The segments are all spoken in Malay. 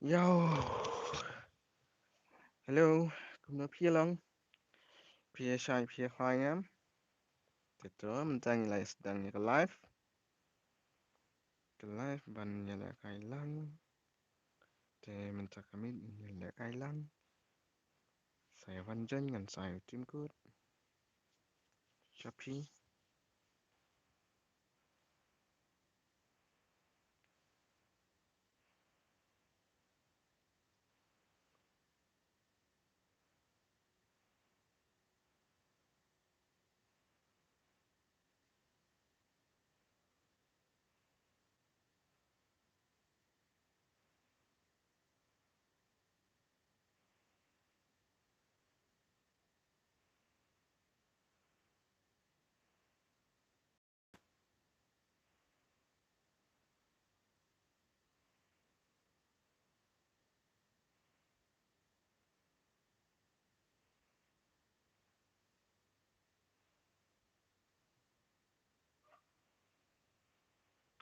Yo, hello, cùng nó phía long, phía sai phía khoai ngắm. Itu mentang nilai sedang ke live ban nyala kailang. Te mentak kami nyala kailang. Saya wanjan dengan saya tim kut. Shopee.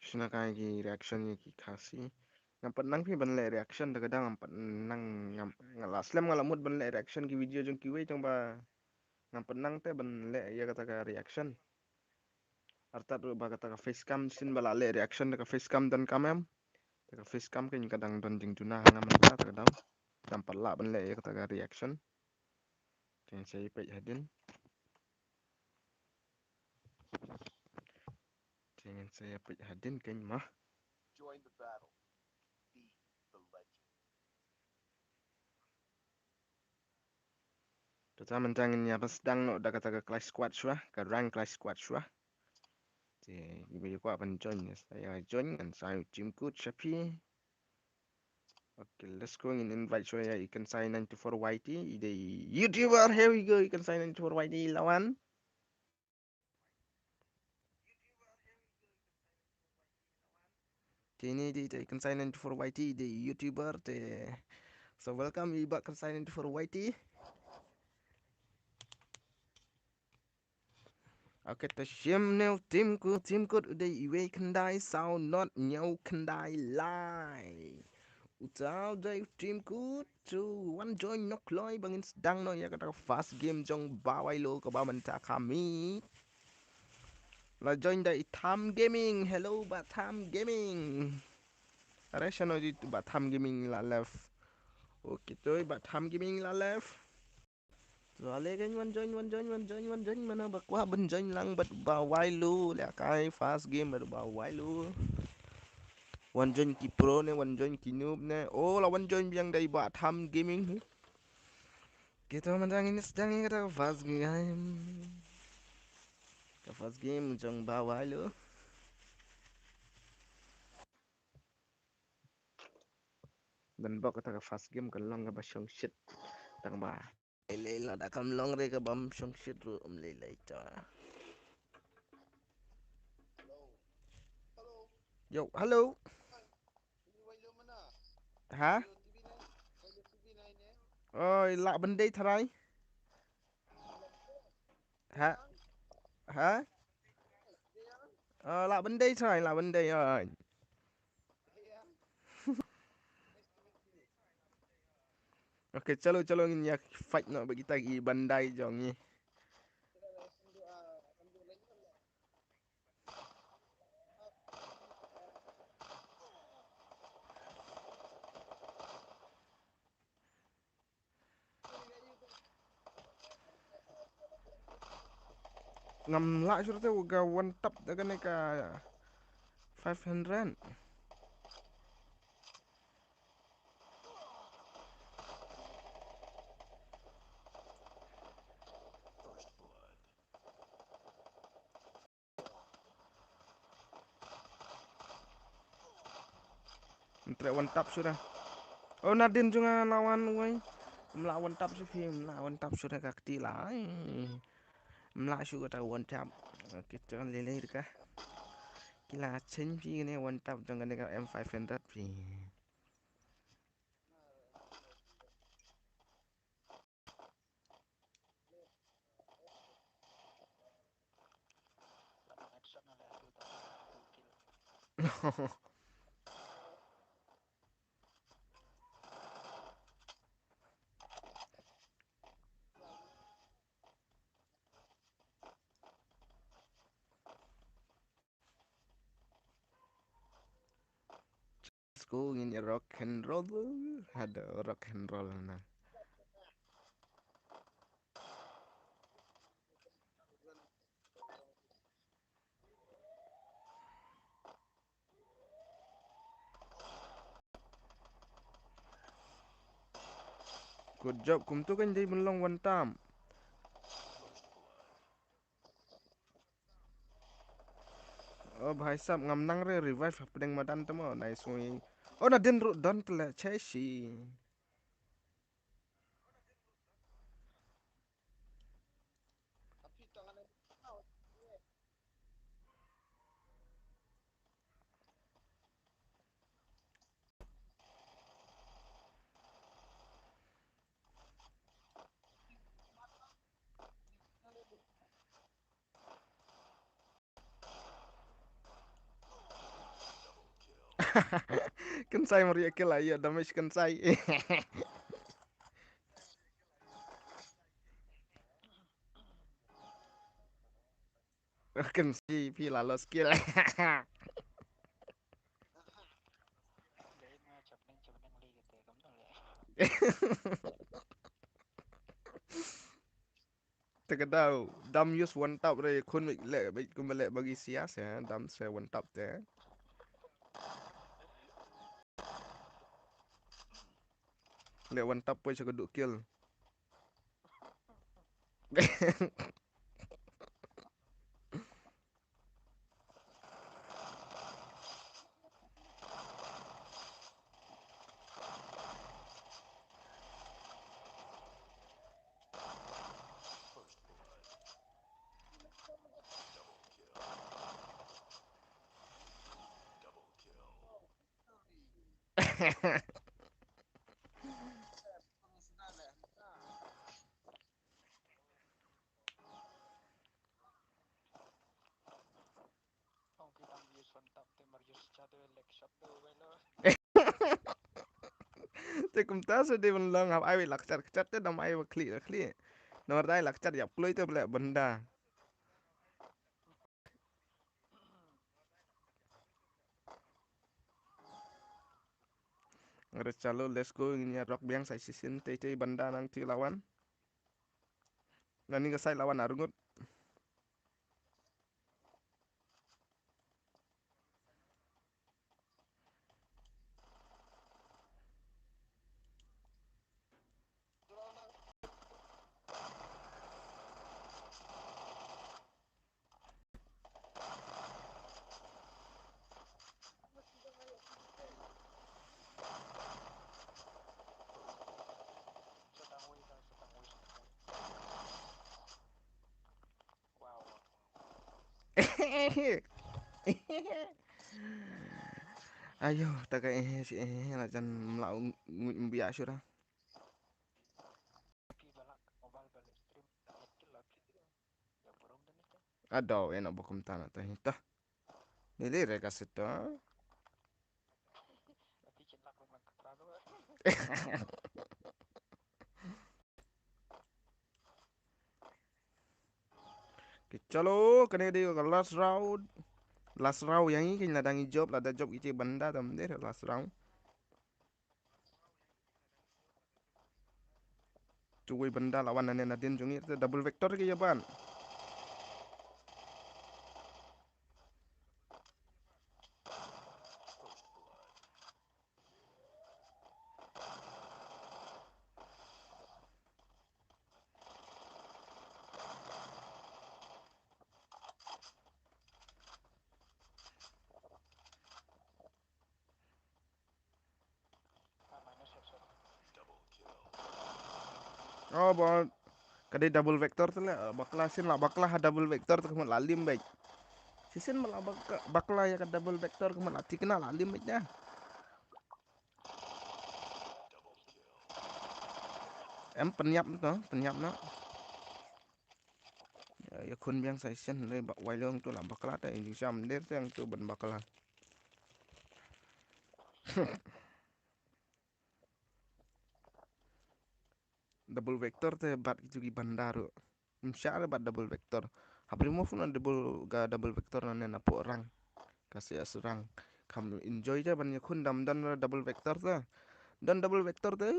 Sina kaya reaction ni ki Khasi. Nampak nang pi ban le reaction dah kadang nampak nang ngalas lem ngalamut ban le reaction ki video jong kiwe jong ba. Nampak nang te ban le ya kata ka reaction. Arta tu ba kata ka facecam sin bala le reaction ka facecam dan kamem. Taka facecam kan kadang don jing tuna ngam ta taka daw. Nampak la ban le ya kata ka reaction. Jangan saya pej hadin. Jangan saya pej hadin kan mah. Join the battle. Be the legend. Kita mentangin ya pas sedang no dah kata ke class squad syah, ke rank class squad syah. Jadi ibu aku akan join ya. Saya join dan saya tim coach Shapi. Okay, let's go in invite saya ikan saya 94 YT. Ide YouTuber, here we go. Ikan saya 94 YT lawan. Ini dia ikan saya 94 YT. Ide YouTuber. So welcome iba ikan saya 94 YT. Okay, ta shim nêu tim cốt ở đây iwe kendai sao not nhau kendai lai. Utau đây tim cốt to one join nok loi bangin sedang no ya kata fast game jong bawai lo ke baman tak kami. La join dari Tham Gaming. Hello Batam Gaming. Aresha no di Batam Gaming la left. Okay, tu Batam Gaming la left. Rồi cái one join mana bak wah ben join lang bat ba wai lu la kai fast game bat ba wai lu one join ki pro ne one join ki noob ne oh la one join yang dari ba tham gaming kita mandang ini sedang kita fast game jong ba wai lu dan bak kata fast game kan long ba shong shit tang ba lele la da kam long re ka bam shong shit ru lele ta yo hello hả ơi lạ bên đây thay hả hả lạ bên đây thay lạ bên đây rồi Oke, chalo nyak fight no bagi tagi bandai jong ni. Ngam la surte uga one tap daga ne ka 500. Entre one tap sudah. Oh Nadine juga lawan woi. Melawan tap su film, melawan tap sudah kakti lah. Mela su kata one tap. Kita kan lele dekat. Kila chen pi ni one tap dengan dekat M500 pi. let's go in rock and roll. Ada rock and roll nah. Good job, kum tu kan jadi melong one time. Oh, bhai sab ngam nang re revive pedeng madan tamo nice way. Oh, na din ru don tele cheshi. Kan saya meriak lah ya damage kan saya. Kan si pi lalu skill. Terkadau dam use one tap re kun lek kumlek bagi sias ya dam saya one tap te. Lek one tap pun saya keduk kill. Te kum ta se de men long hab ai lakcar kcat te dam ai kli. Nomor dai lakcar ya ploi te blek benda. Ada calo let's go ini rock biang saya sisin te benda nang ti lawan. Nani ke saya lawan arungut. Ayo, tak kayak si nak jangan melaung biasa dah. Aduh, enak bokum tanah teh. Tah, ini reka situ. Chalo, kena dia ke last round. Last round yang ini kena dangi job, ada job itu benda tam dia last round. Cuy benda lawan nane nadin jungi itu double vector ke ya ban. Oh, bon. Kadai double vector tu lah. Baklah sin lah baklah double vector tu kemat lalim baik. Sisin malah baklah ya double vector kemat lati kena lalim baiknya. Penyap tu, penyap nak. Ya kun biang saya sen le bak wailong tu lah baklah tak ini jam dia tu yang tu ben baklah. Double vector tu bat juga bandar. Msyar bat double vector. Habis remove na double vector nane napo orang. Kasih asurang. kamu enjoy je banyak kun dam dan double vector tu. Dan double vector tu.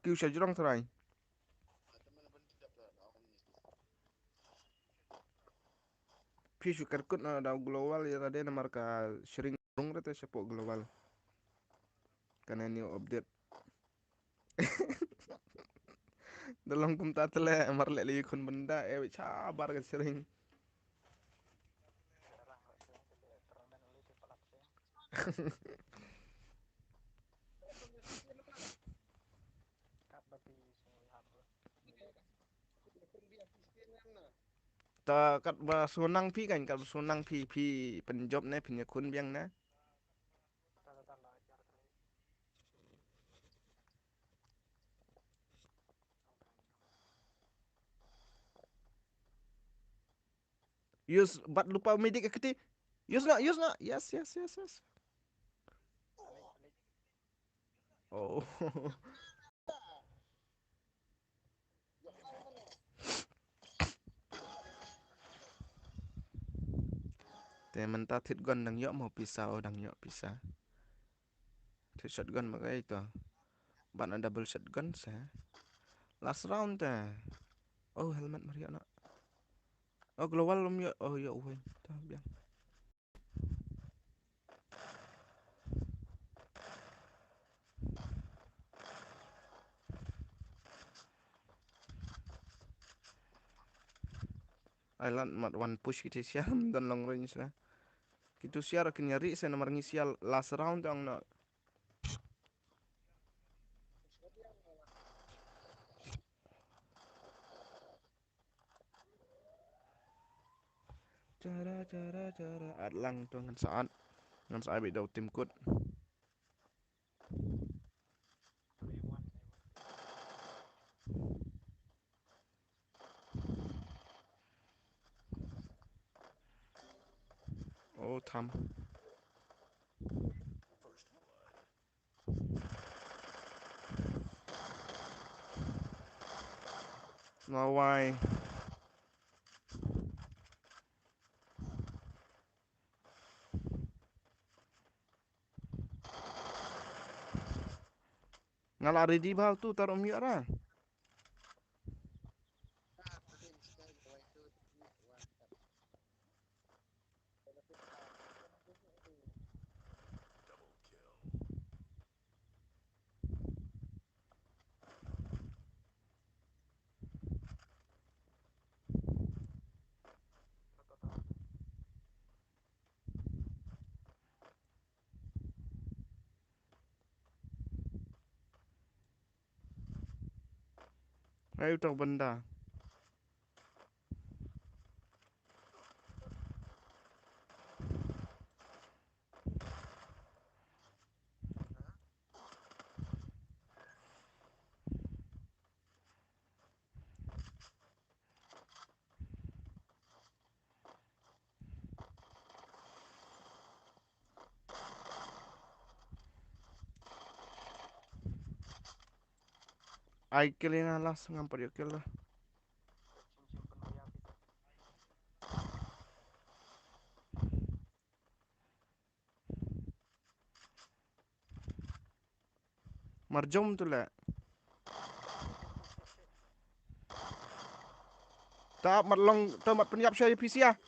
Kau sejurang terai. Pi syukar kut na daw global ya tadi na marka sering rung rete sepok global. Karena new update. Dalam kum tatele marle li kun benda sabar ke sering. Ta kat ba sunang pi kan kat sunang pi penjob ne punya kun biang na. Use bat lupa medik keti. Use na. Yes. Oh. Temen ta thit gun dang yok mau pisau dang yok pisah. Thit shotgun makai itu. Bat na double shotgun sa. Last round ta. Oh helmet Maria nak. Oh global lum yok. Oh yok weh. Ta biang. Island mat one push kita siam dan long range lah. Kita siar akan nyari saya nomor ngisial last round yang nak. Cara Adlang tu ngan saat beda tim kut. Oh tham. No why. Ngalari di bawah tu taruh miak lah. Ayo tak benda. Ai kill ina lah ngampar yo kill lah. Marjom tu lah. Tak mat long tu mat penyap saya PC ah.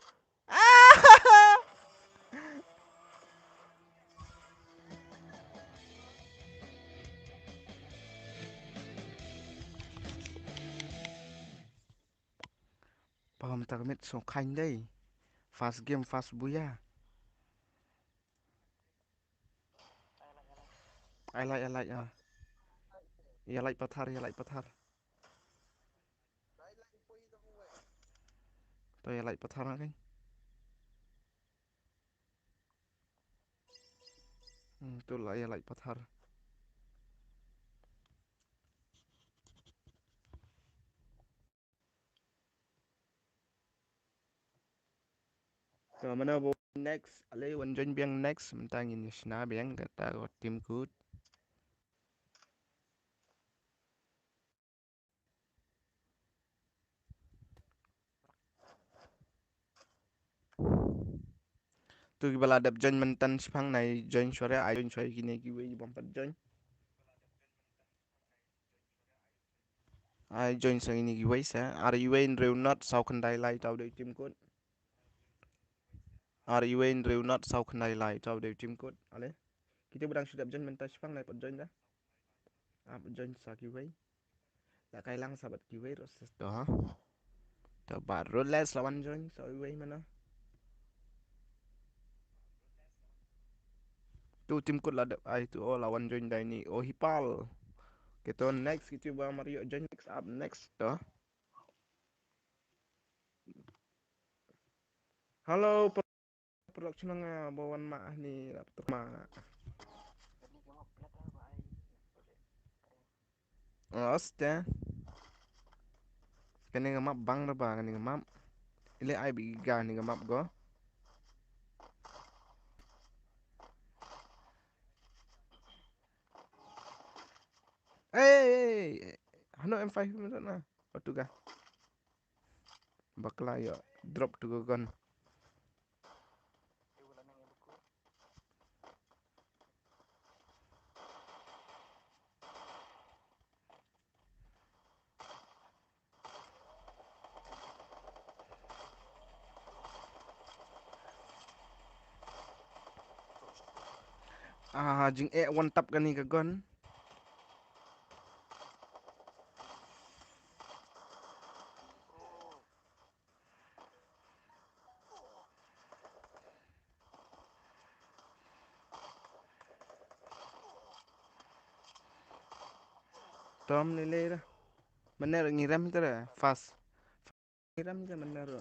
Paham tak mit so kind day. Fast game fast buya. I like ah. Ya like pathar. Tu ya like pathar kan. Tu lah ya like pathar. Tu mana bo next. Ale wan join biang next. Mentang ini sena biang kata tim good. Tu balada join mentan sipang nai join sore ai join sore gini giwe bompat join. Ai join sang ini giwe sa. Are you in real not sau kendai lai tau deu tim kut. Are you in real not sau kendai lai tau deu tim kut. Ale. Kita berang sudah join mentan sipang nai pot join dah. Apa join sa giwe. Tak kailang sahabat giwe roses dah. Tu baru les lawan join sau giwe mana. Tu tim kut ladap ai tu oh lawan join dah ini. Oh hipal. Kita next kita bawa Mario join next up next dah. Halo production nga bawan mak ni laptop mak. Oste. Kani nga map bang na ba kani nga map. Ile ay biga ni nga map go. Hey, ano M5 mo na. Otu ka. Bakla yo drop to go gun. Ah, jing one tap kani ka gun. Tom nilai dah. Bener ngiram itu dah fast. Ngiram je bener.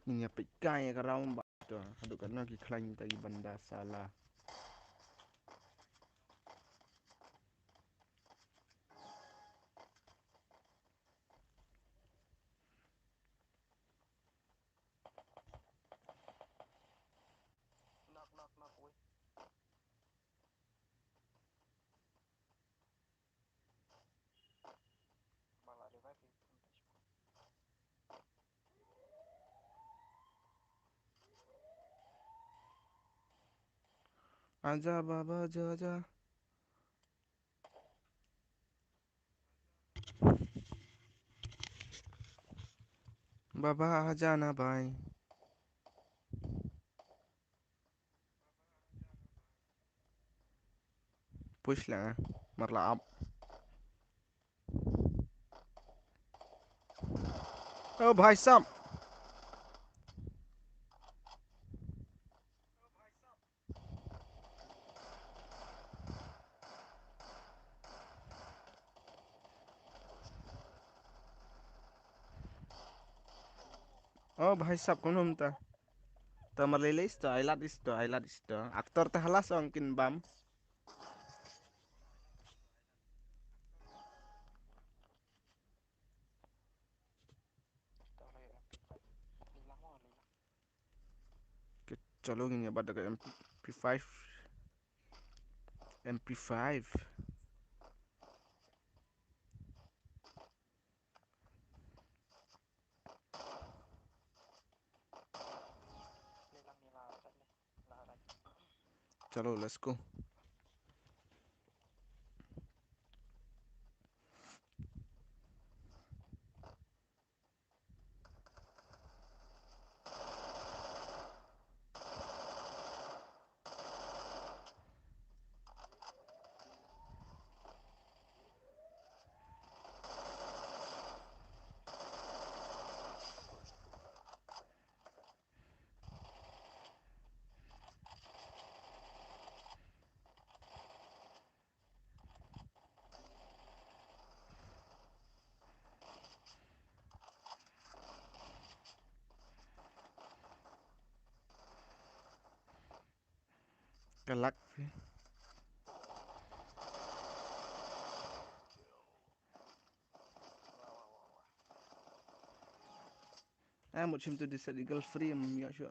Ni apa ikai ka raum ba tu. Aduk kan lagi klaim tadi benda salah. Aja baba aja. Baba aja na bai. Push lah. Marla up. Oh भाई साहब. Oh भाई साहब कौन हमता. Tamar lele isto, I love isto. Aktor teh halas mungkin bam. Chalo gini pada ke MP5. MP5. Chalo let's go. Galak. Một chim tôi đi sẽ đi girl free mà ya sure.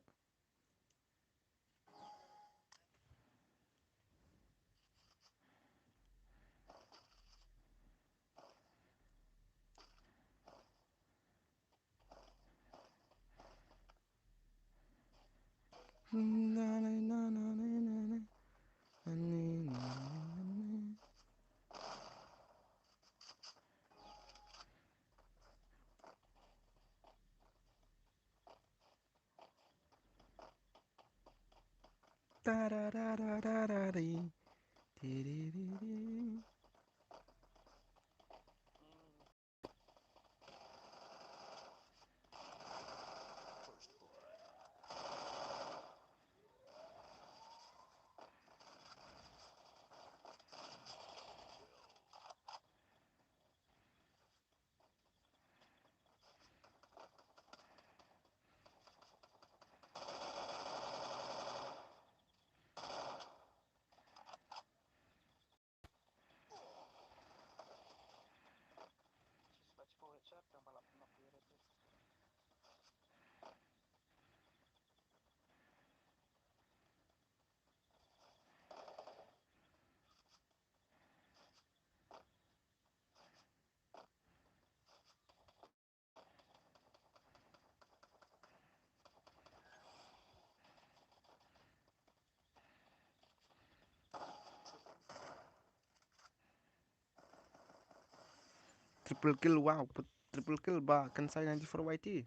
Triple kill, wow, triple kill ba Kansai 94YT.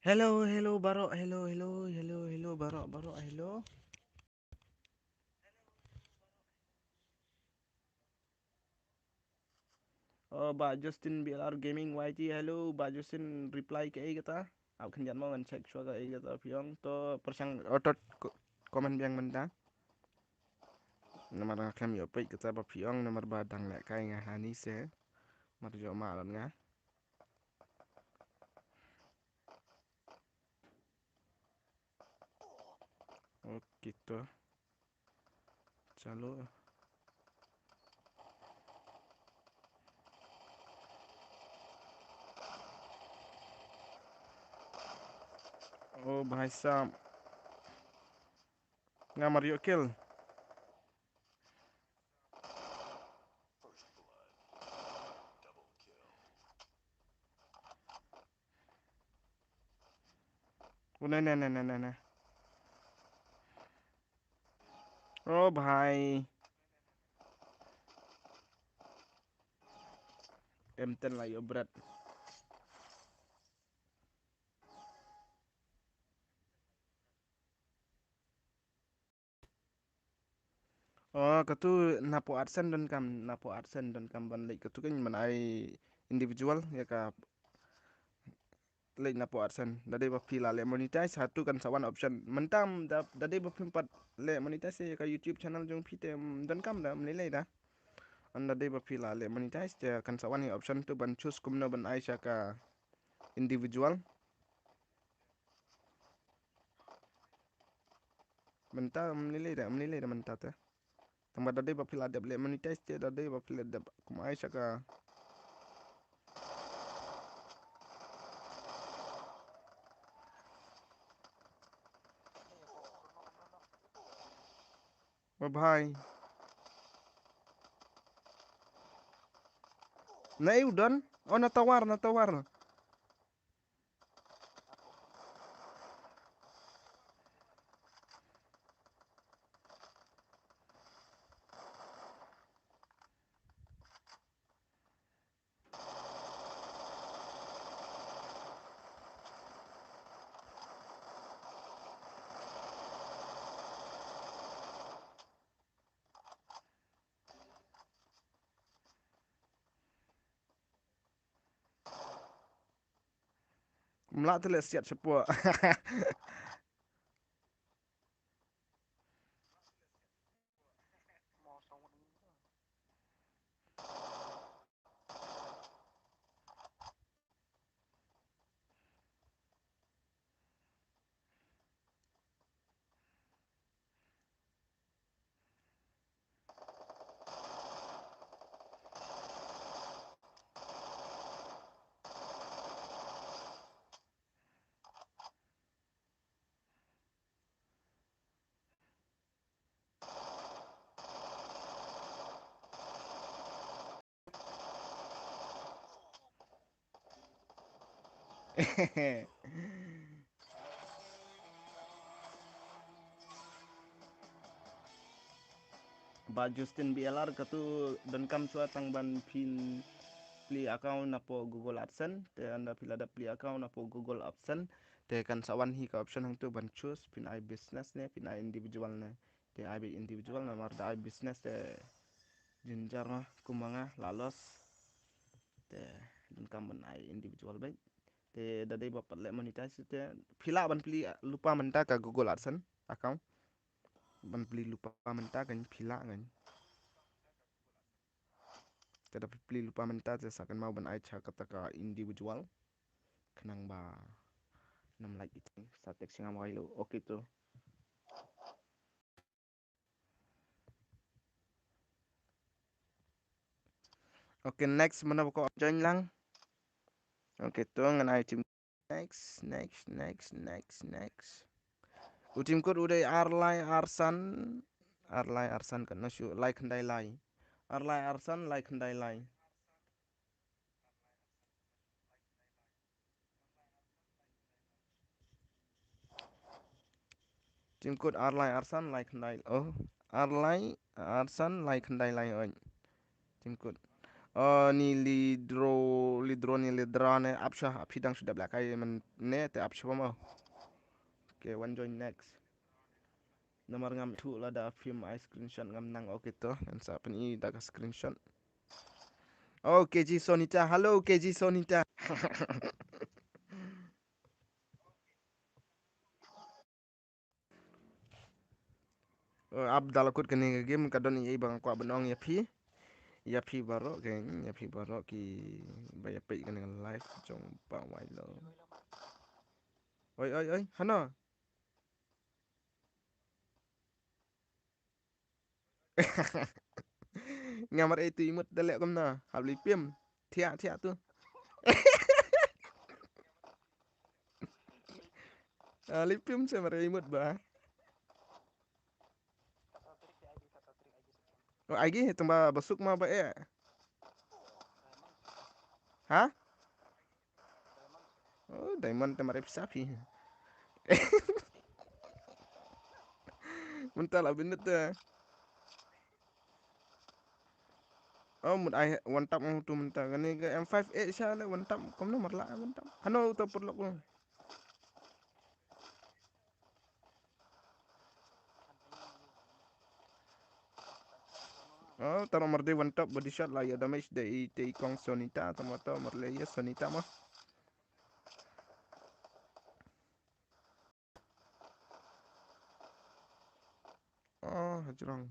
Hello Barok, hello Barok, hello. Oh, ba Justin BLR Gaming YT, hello, ba Justin reply ke kata. Aku kan jangan mau ngecek suara kata piong to persang otot komen yang menda. Nomor kami opik kata ba piong nomor badang lek kai ngahani se. Marjo malam ngah. Oh gitu. Chalo. Oh bahasa ngamar yuk kill. Oh nah. Oh भाई M10 lah yo berat. Oh katu napo arsen dan kam ban lek katu kan menai individual ya ka lek napo arsen. Dade ba pila le monetize satu kan sawan option. Mentam dade ba pimpat le monetize ya ka YouTube channel jong pite dan kam da menilai dah. Anda dade ba pila le monetize ya kan sawan ya option tu ban choose kumna ban Aisyah ka individual. Menilai dah mentat ya. Tambah dade ba pila ada le monetize ya dade ba pila ada kum Aisyah ka. Oh भाई नहीं udan oh natawar melak tu le siat sepua. ba Justin BLR katu dan kam chua tang ban pin pli account apo Google AdSense te anda pila ada pli account apo Google AdSense te kan sawan hi ka option hang tu ban choose pin I business ne pin I individual ne te I individual na mar da I business te jinjar kumanga lalos te dan kam ban I individual baik te dadai bapat le monetize te pila ban pli lupa menta ka Google AdSense account ban pli lupa menta kan pila kan te dapat pli lupa menta te sakan mau ban ai cha kata ka individual kenang ba nam like itu satek singa mai lo oke tu oke next mana ko join lang oke tu ngan ai tim next utim kod udah Arlai Arsan kan nasu like handai lai Arlai Arsan like handai lai tim kod Arlai Arsan like handai oh Arlai Arsan like handai lai oi tim kod oh ni lidro ni lidrane apsha apidang sudah belakai men ne te apsha mau oke one join next nomor ngam tu lah da film I screenshot ngam nang oke to dan sa pen i da ka screenshot oh KG Sonita halo KG Sonita Abdal kut kene game kadon i bang kwa benong ya phi baro geng ya phi baro ki baya pe kene live jong pa wai lo oi hana ngamar itu imut dalek kamna habli pim thia tu lipim se mare imut ba oh agi tamba basuk ma ba e ha oh diamond te mare sapi mental abin te oh mut ai one tap tu mental kene ke M58 sha le one tap kom no marla one tap hano to perlok lo oh taro marde one tap body shot la ya damage de te kong sonita tomato marle ya sonita mah oh hajrong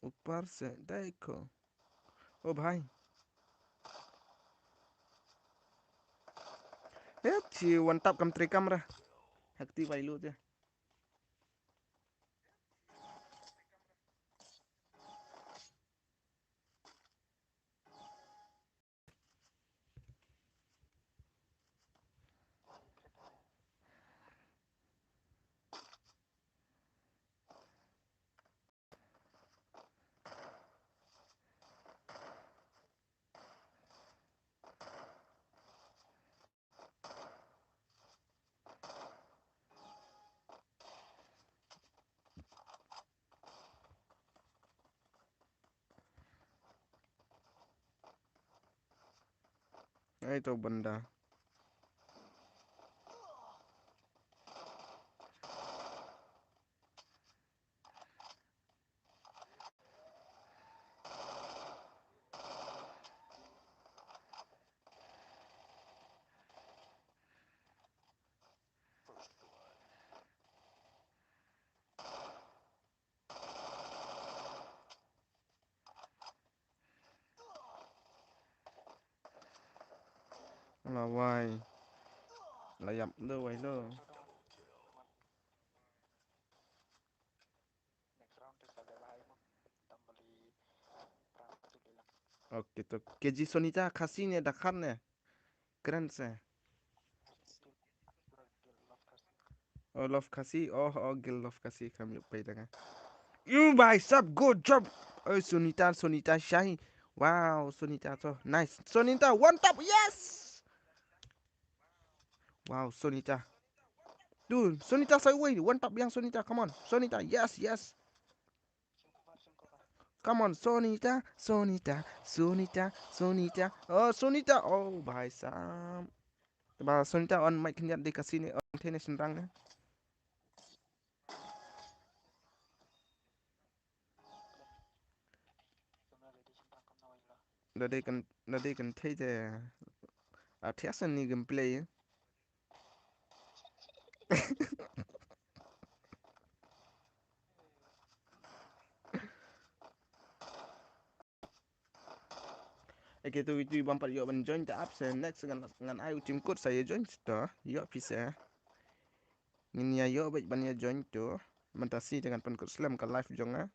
ऊपर से देखो ओ भाई si one tap kam tri kamera hakti vai lu je itu benda là vai là dập đưa vậy đó oke to keji sonita Khasi ne Dakar ne keren se oh love Khasi oh gil love Khasi kam yuk pai daga you भाई सब good job oh Sonita Shahi wow Sonita to nice Sonita one tap yes wow Sonita dude Sonita say wait one tap yang Sonita come on Sonita yes Come on, Sonita, Sonita, Sonita, Sonita. Oh, Sonita. Oh, भाई साहब. Bah, Sonita on mic niat di kasini on tenis senrang. Nadi kan thấy the artisan ni gameplay. Okay, tu bumper yo ban join the apps next ngan ai tim code saya join to. Yo bisa. Ngin ya yo baik ban ya join to. Mentasi dengan pen code slam ke live jong.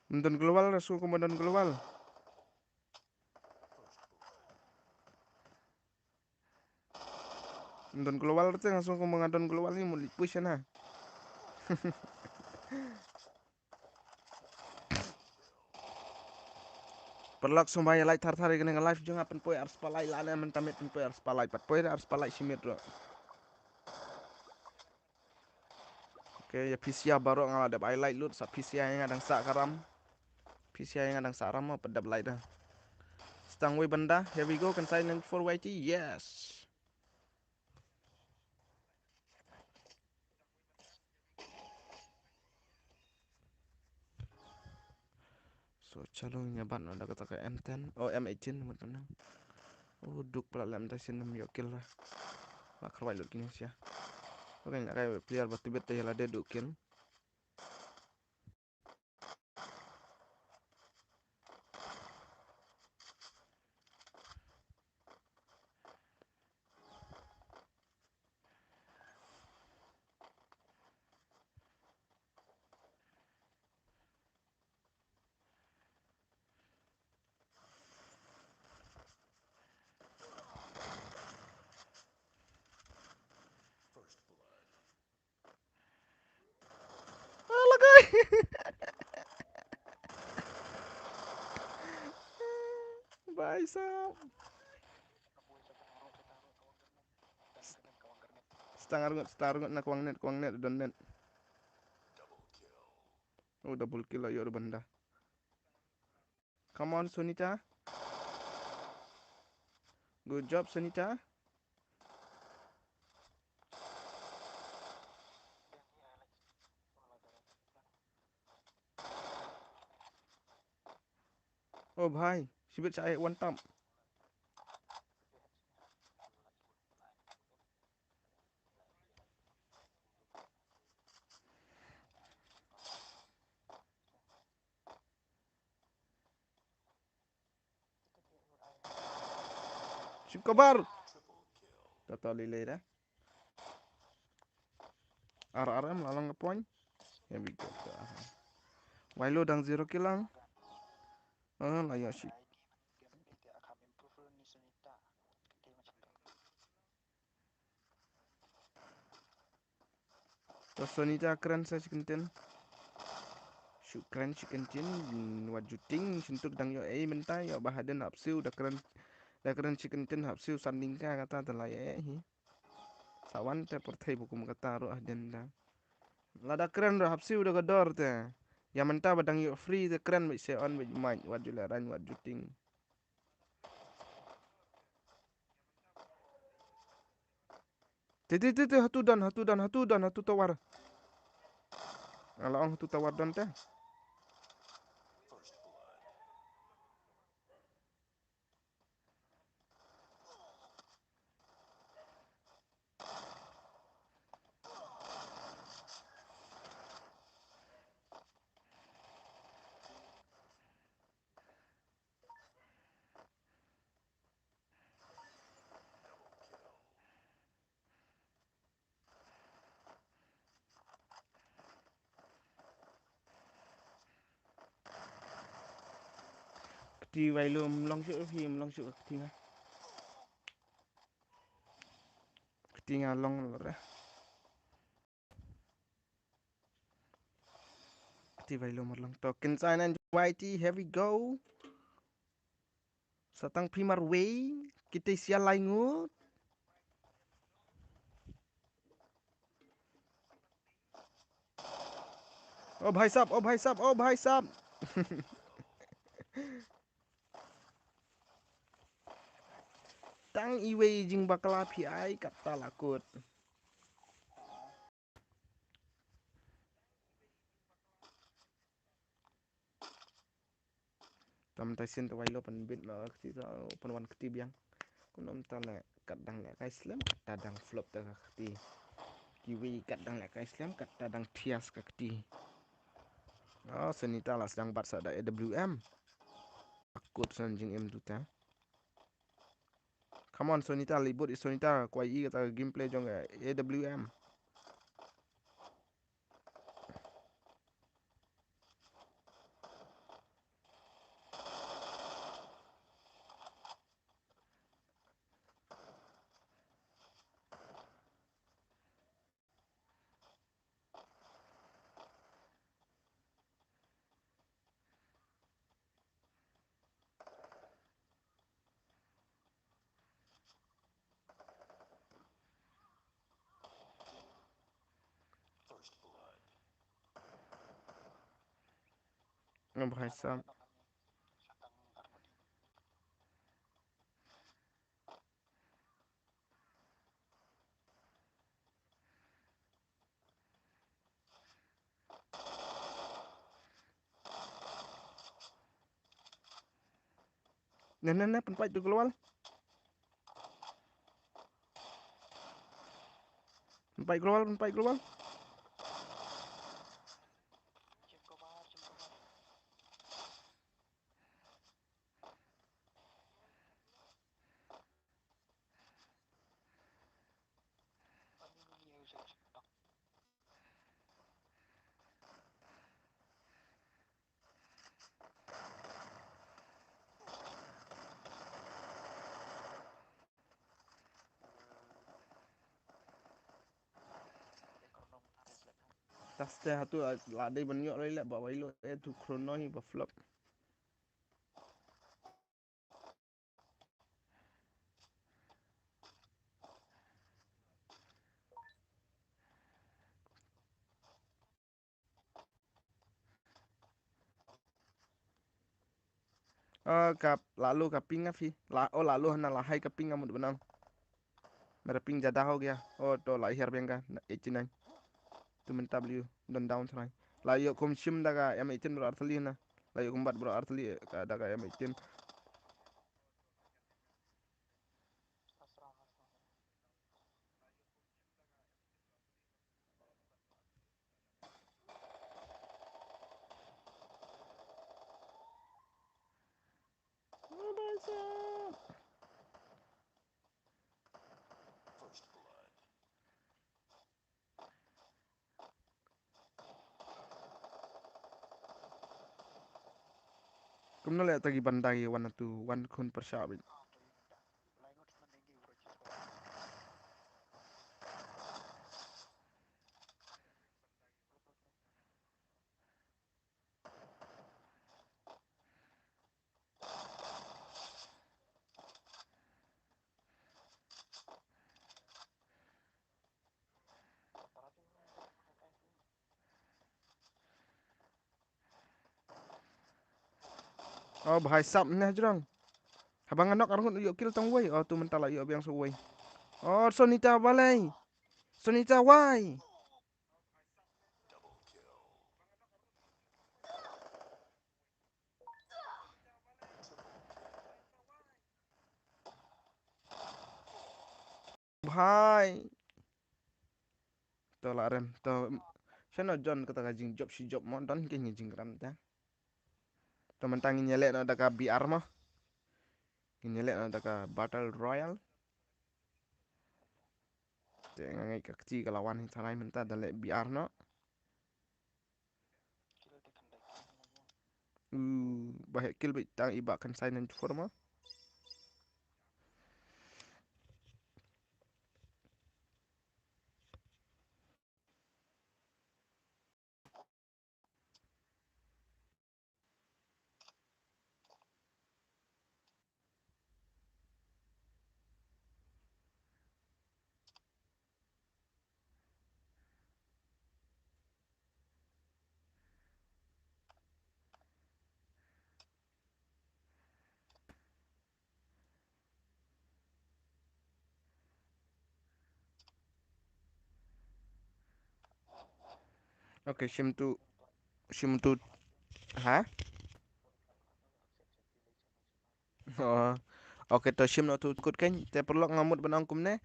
Menton global rasul komandan global. Menton global tu langsung komandan global ni mau push na. Perlak sumbaya lai thar dengan live jong apan poi ars palai lana mentamit pen poi ars palai pat poi ars palai simit ro. Okay, ya PCA baru ngala ada highlight lut sa PCA yang adang sa karam. PCA yang adang sa ram apa dap light dah. Stang we benda. Here we go kan saya nang for YT. Yes. So chalo nyabat ada kata ke M10 oh M18 macam. Oh duk pula lam dah sinam yo kill lah. Lah kerwai lut kini sia. Okay nak kai player batu bet ya lah dia duk kill. Alah kai. Bye sap. Setang argut nak kuang net dan net. Oh double kill lah yo benda. Come on Sunita. Good job Sunita. Oh भाई, sibit saya one tap. Sip kabar. Total delay dah. RM lalang ke point. Here we go. Milo dang 0 kill lang. Layak sih. Terus Sonita keren saya sekentin. Syukran sekentin. Wajuting sentuk dang yo mentai yo bahaden hapsiu dah keren sekentin hapsiu sandingka kata terlayak Sawan te pertai buku kata roh ahden dah. Lada keren dah hapsiu dah kedor te. Yang mentah badang yo free te keren bik se on bik mic wajularan wajuting. Titi hatu dan hatu tawar. Alah hatu tawar dan teh. Keti vai lum long syuk phim long syuk keti nga. Keti nga long rồi. Keti vai lum long token sign and YT, here we go. Satang primar way. Kita sial lai ngut. Oh bhai sab, oh bhai sab, oh bhai sab. Tang iwe jing bakal api ai kata lakut. Tam tai sin tu wailo pen bit ma keti pen wan keti biang. Kunom ta le kadang le kai slam kadang flop ta keti. Kiwi kadang le kai slam kadang tias ka keti. Oh senita lah sedang bat sada AWM. Takut sanjing M tu ta. Come on Sonita libut Sonita kuai i kata gameplay jong AWM. Ngam bhai sam. Nene penpai tu keluar. Penpai keluar, penpai keluar. Tas teh tu ladai banyok lai lek bawa ilo tu chrono ni ba flop. Kap lalu kaping fi. Oh lalu hana lahai kaping amut benang. Mera ping jada ho gaya. Oh to lahir benga 89. Tu men W don down try. Layo kum shim daga M18 bro artali na. Layo kumbat bro artali ka daga M18. Oh basa. Kumno le tagi bandai wan tu wan kun persabit. Oh bhai sab neh jrong. Habang anak arhut yuk kill tong way. Oh tu mentala yuk biang so way. Oh Sonita balai. Sonita why? Bhai. To la rem to. Sana John kata kajing job si job mon don ke jing ram ta. To mentang nyelek na daga BR mah. Nyelek na daga Battle Royale. Jangan ngai kecil ke lawan yang sarai mentah dalek BR no. Bahaya kill baik tang iba kan sign 94 mah. Okay, sim tu ha? Oh. Okay, to sim no tu kut kan te perlu ngamut benang kum ne.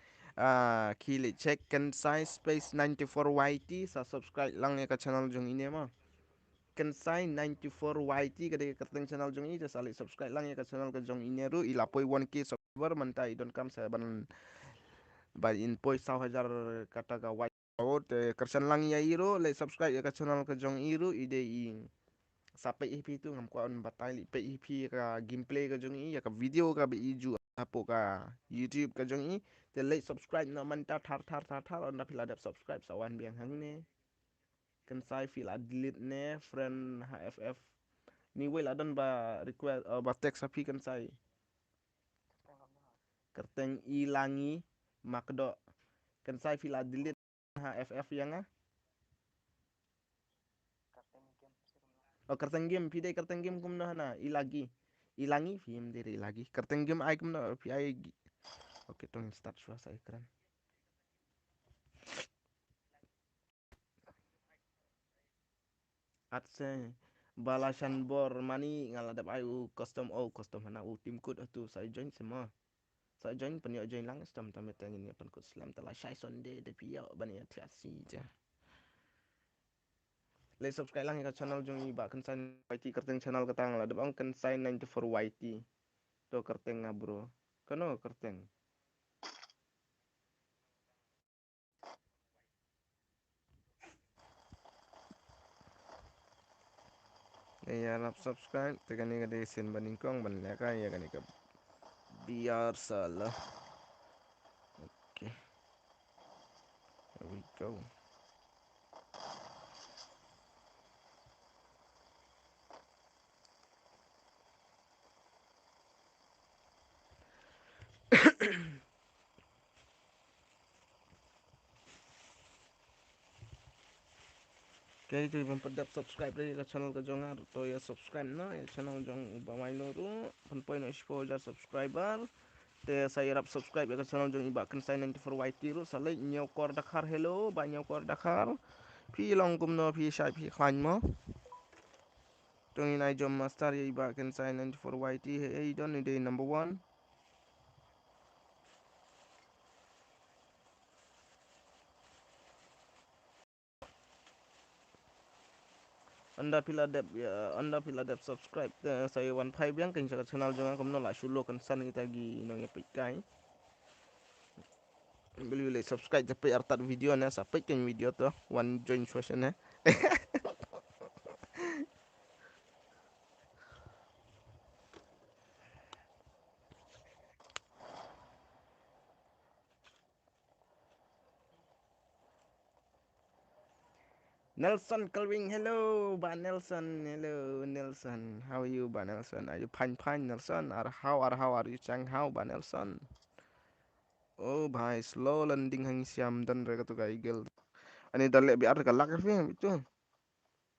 Kili check kan size space 94 YT sa subscribe lang ya ka channel jong ini mah. Kan size 94 YT ka de kerteng channel jong ini sali subscribe lang ya ka channel ka jong ini ru ilapoi 1K subscriber mantai don kam sa ban ba in poi 1,000 kata ka white out kersan lang ya iro like subscribe ya ka channel ka jong iru ide i sampai EP tu ngam kuan batai li pe EP ka gameplay ka jong i ya ka video ka be iju apo ka YouTube ka jong i te like subscribe na man ta thar on na pila dap subscribe sawan biang hang ne kan sai fil delete ne friend HFF ni wel adon ba request ba text api kan sai kerteng ilangi makdo kan sai fil delete HFF yang oh kerteng game pide kerteng game kum na hana ilagi ilangi film diri lagi kerteng game ai kum na pi ai oke tong start suasa ekran atse balasan bor mani ngaladap ai custom hana tim code tu saya join semua saya join penio join lang stam tamet tangin ya pen code slam telah syai sonde de pia bani atiasi ja le subscribe lang ya channel jong i ba kan sign YT kerteng channel katang la dap ang kan sign 94 YT to kerteng nga bro kano kerteng ya lap subscribe tekan ni kada sen baning kong ban la ka ya kan ka biar salah okay here we go okay tu pun pedap subscribe dari ka channel ka jongar to ya subscribe no ya channel jong ba mai no ru pun point no exposure subscriber te saya rap subscribe ya ka channel jong iba kan sign 94 YT ru salai nyau kor dakar hello ba nyau kor dakar phi long kum no phi shai phi khan mo tong inai jom master ya iba kan sign 94 YT hey don ni day number 1 anda pila dep subscribe saya 15 yang kan channel jangan kamu nolak sulo kan san kita gi nong ya pikai beli beli subscribe tapi artat video na sampai kan video tu one join session na Nelson Kelvin hello ba Nelson hello Nelson how are you ba Nelson are you fine Nelson or how are you chang how ba Nelson oh bhai slow landing hang siam dan rega tu kai gel ani dalle bi ar galak fi itu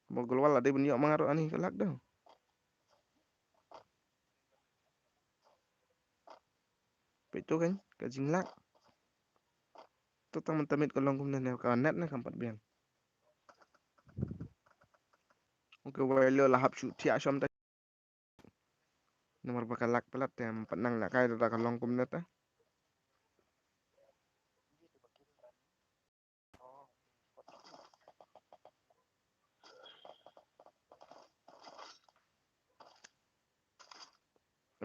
mo gol wala de bunyo mangaro ani galak dah itu kan kajing lak tu tang mentamit kolong kum ne ka net na kampat biang oke wala lahap shu ti asham ta nomor bakal lak pelat tem penang nak kai ta kolong kum net ta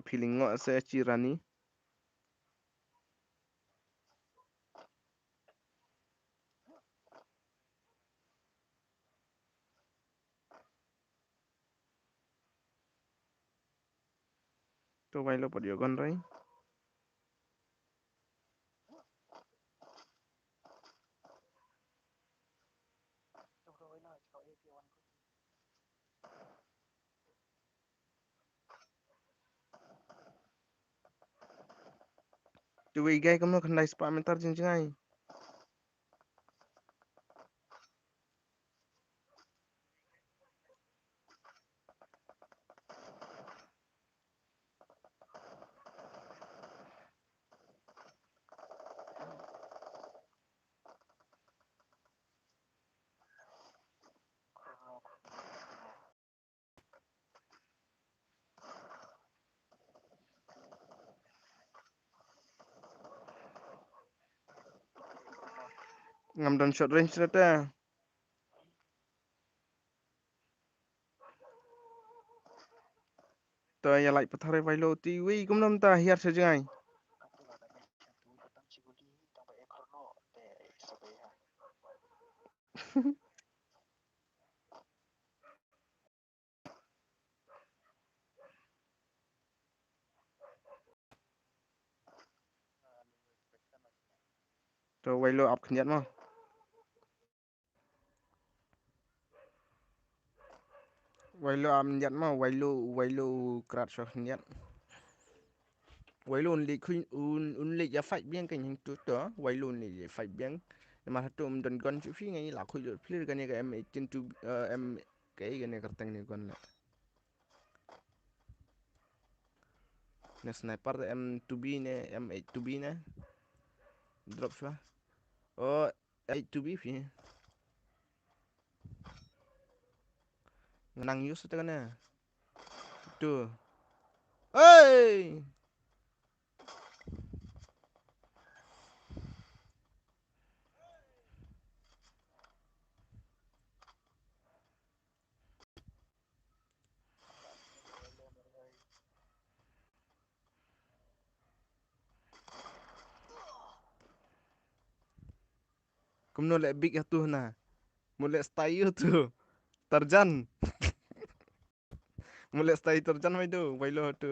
feeling ngo se chirani to vai lo pod yo gon rai tu vi gai kam no khandai spa mentar jing jingai ngam don short range rata to ya lai pathare vai lo ti vi kum nam ta hiar se jingai to vai lo ap khnyat ma vai lo am nyat ma vai lo krat so khnyat vai lo li khun un li ya fight bien kan tu to vai lo li fight bien mà tu don gon chu phi ngai la khui lo phi kan cái em tin tu em cái này kerteng ni gon la na sniper em tu bi ne M18 bi ne drop shwa oh M18 bi phi nang use ta kana tu ơi kum no le big tu na mule stay tu Tarzan mule stay Tarzan mai tu vai lo tu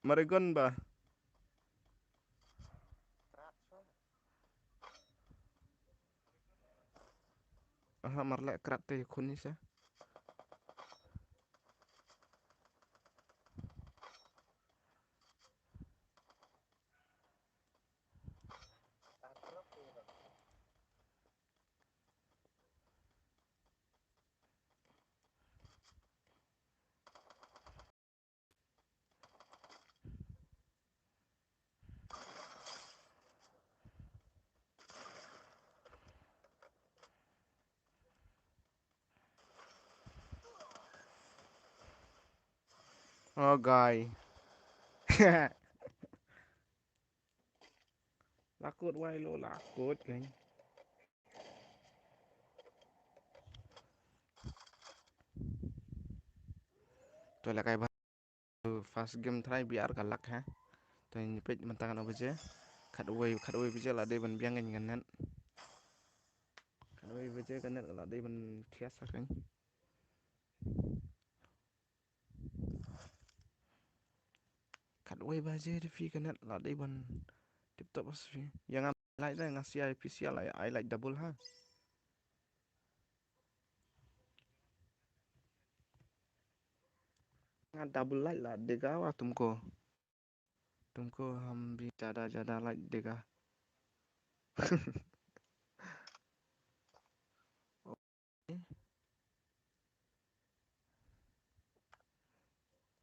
Maregon ba aha marle krat te khun ni sa oh guy lakut vai lo lakut kan to la kai ba first game try biar galak ha to ni pet mentangan apa je khat wei bija la de ban biang ngan nan khat wei bija kan la de ban thias sa kan khat wei ba je de fi kan la de ban tip top as fi yang am lại đây ngasih official lại ai lại double ha double lại là देगा वा तुमको हम भी ज्यादा लाइक देगा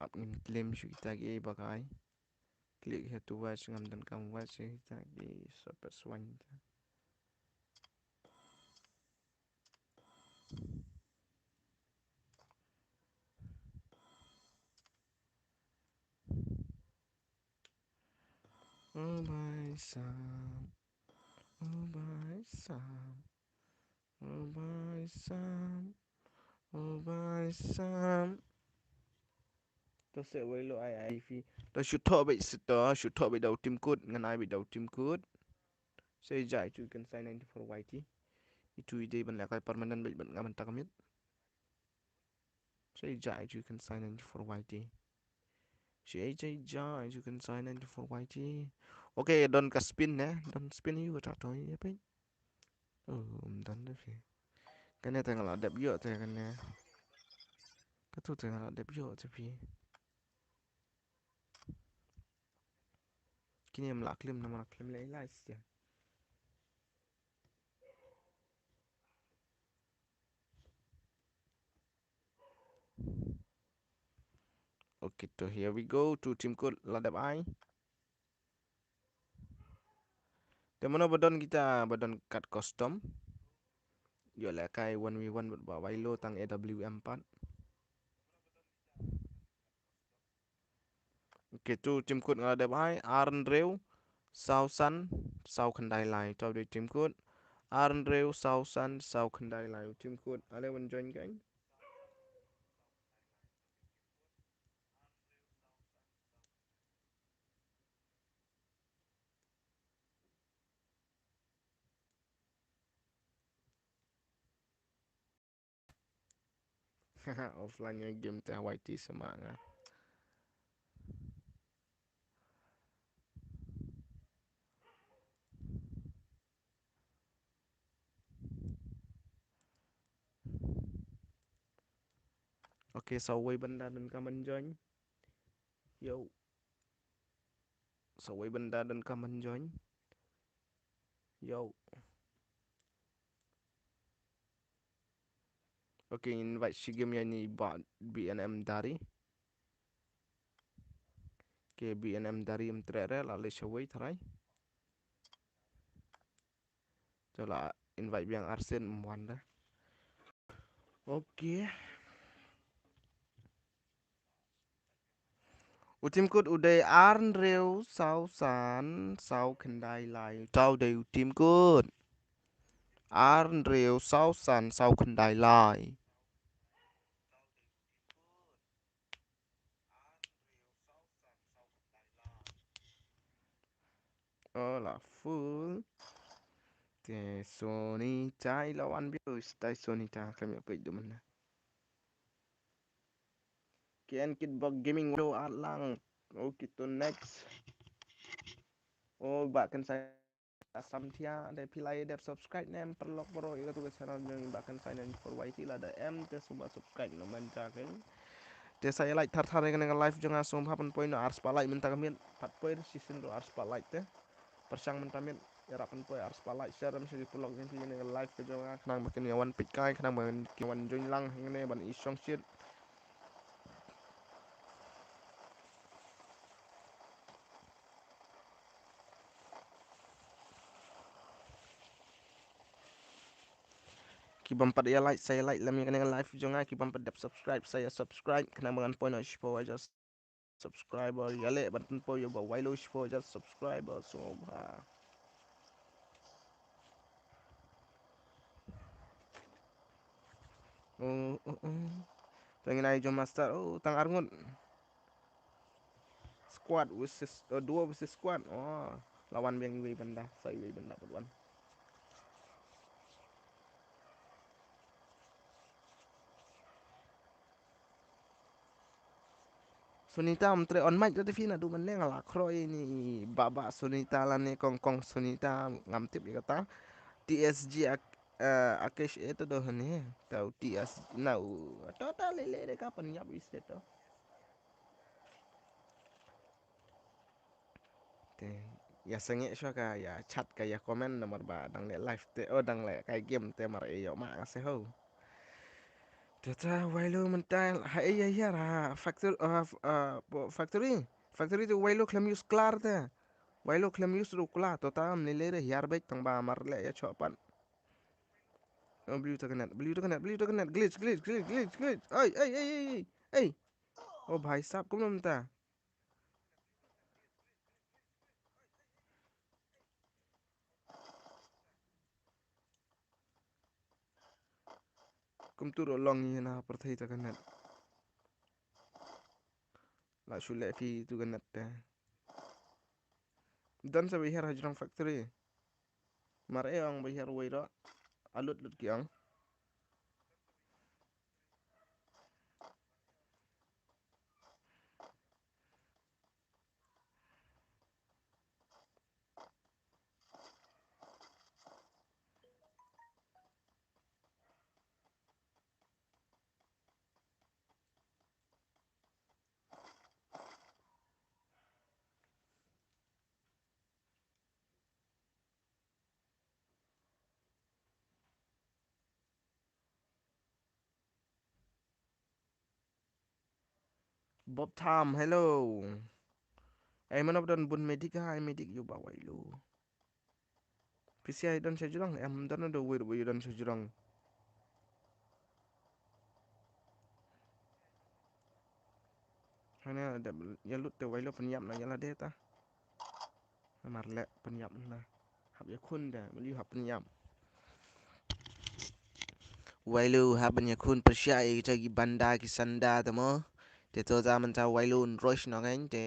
आप claim shu kita ge bagai klik he tu wa ngam dan kam wa shu kita ge super swan oh my son oh my son oh my son oh my son tôi sẽ với lo ai phi tôi should thọ bị đầu team code ngan ai bị đầu team code sẽ giải chú cần sai 94 YT Itu ide ban lakai permanent baik ban ngaman takamit. Say jai you can sign in for YT. Say jai you can sign in for YT. Okay, don ka spin don spin you tak tahu ya pe. Don dah fi. Kan ya tengah ada biok tu kan ya. Katu tengah ada biok tu fi. Kini yang melaklim nama laklim lain lah ya. Okay, so here we go to team code ladap I. Di mana badan kita badan cut custom. Yo lah kai 1v1 buat bawa Wailo tang AWM4. Okay, tu team code ladap I. Arn Reu, Sao San, Sao Khandai Lai. Tau di team code. Arn Reu, Sao San, Sao Khandai Lai. Team code. Ada yang join kan? Offline nya game teh YT semangat. Okay, so way benda dan kaman join. Yo. So way benda dan kaman join. Yo. Okay, invite si game yang ni BNM dari. Okay, BNM dari mentere lalu shaway terai. Coba invite yang Arsen muan dah. Okay. Team code udah Arn Reu, Sao San, Sao Khandai Lai. Tau deh team code. Arn Reu, Sao San, Sao Khandai Lai. Oh lah full. Teh Sony cai lawan biu stay Sony ta kami apa itu mana. Kian kit bug gaming do alang. Oh kita next. Oh bahkan saya asam tia ada pilai ada subscribe nem perlok bro itu tugas channel yang bahkan saya nem for YT lah ada M te semua subscribe no manja kan. Te saya like tar dengan live jangan sum hapan poin no ars palai minta kami 4 poin season do ars palai te. Persang mentamit yarapan poin ars palai share mesti di vlog yang dengan live ke jangan kenang makin yawan pikai kenang makin yawan join lang ini ban isong shit. Kibam pada ya like saya like lam yang live jangan kibam pada subscribe saya subscribe kena dengan point no shipo aja subscriber ya le button po yo ba wailo shipo aja subscriber so ha oh pengen aja master oh tang arngun squad versus dua versus squad oh lawan yang iwi benda saya iwi benda buat Sunita amtre on mic tadi fina du meneng ala kroi ni baba Sunita lah ni kong Sunita ngamtip ya kata TSG Akesh itu dah ni tahu TS now total lele dek kapan nyap is itu te ya sengit syo ka ya chat ka ya komen nomor ba dang le live te oh dang le kai game te mar e yo ma se ho Tata Wailo mental hai ya ya ha factory tu Wailo klem use klar te Wailo klem use ru klar total lele yar baik tang ba mar le ya chopan oh beli tu kena glitch ay oh भाई साहब कौन बनता है Kum tu long ni na per thai ta kanat la shule fi tu kanat ta dan sa bihar hajrang factory mar e ang bihar wai ra alut lut kiang. Bob Tam, hello. Mana dan bun medik ha, medik you bawa lu. PCI dan saya jurang, dan ada wir dan saya jurang. Hanya ada ya lut te wailu penyap na ya la data. Marle penyap na. Hab ya kun dah, meli hab penyap. Wailu haben ya kun PCI jagi banda ki sanda tamo. Te to zaman ta wailu roish no ngain te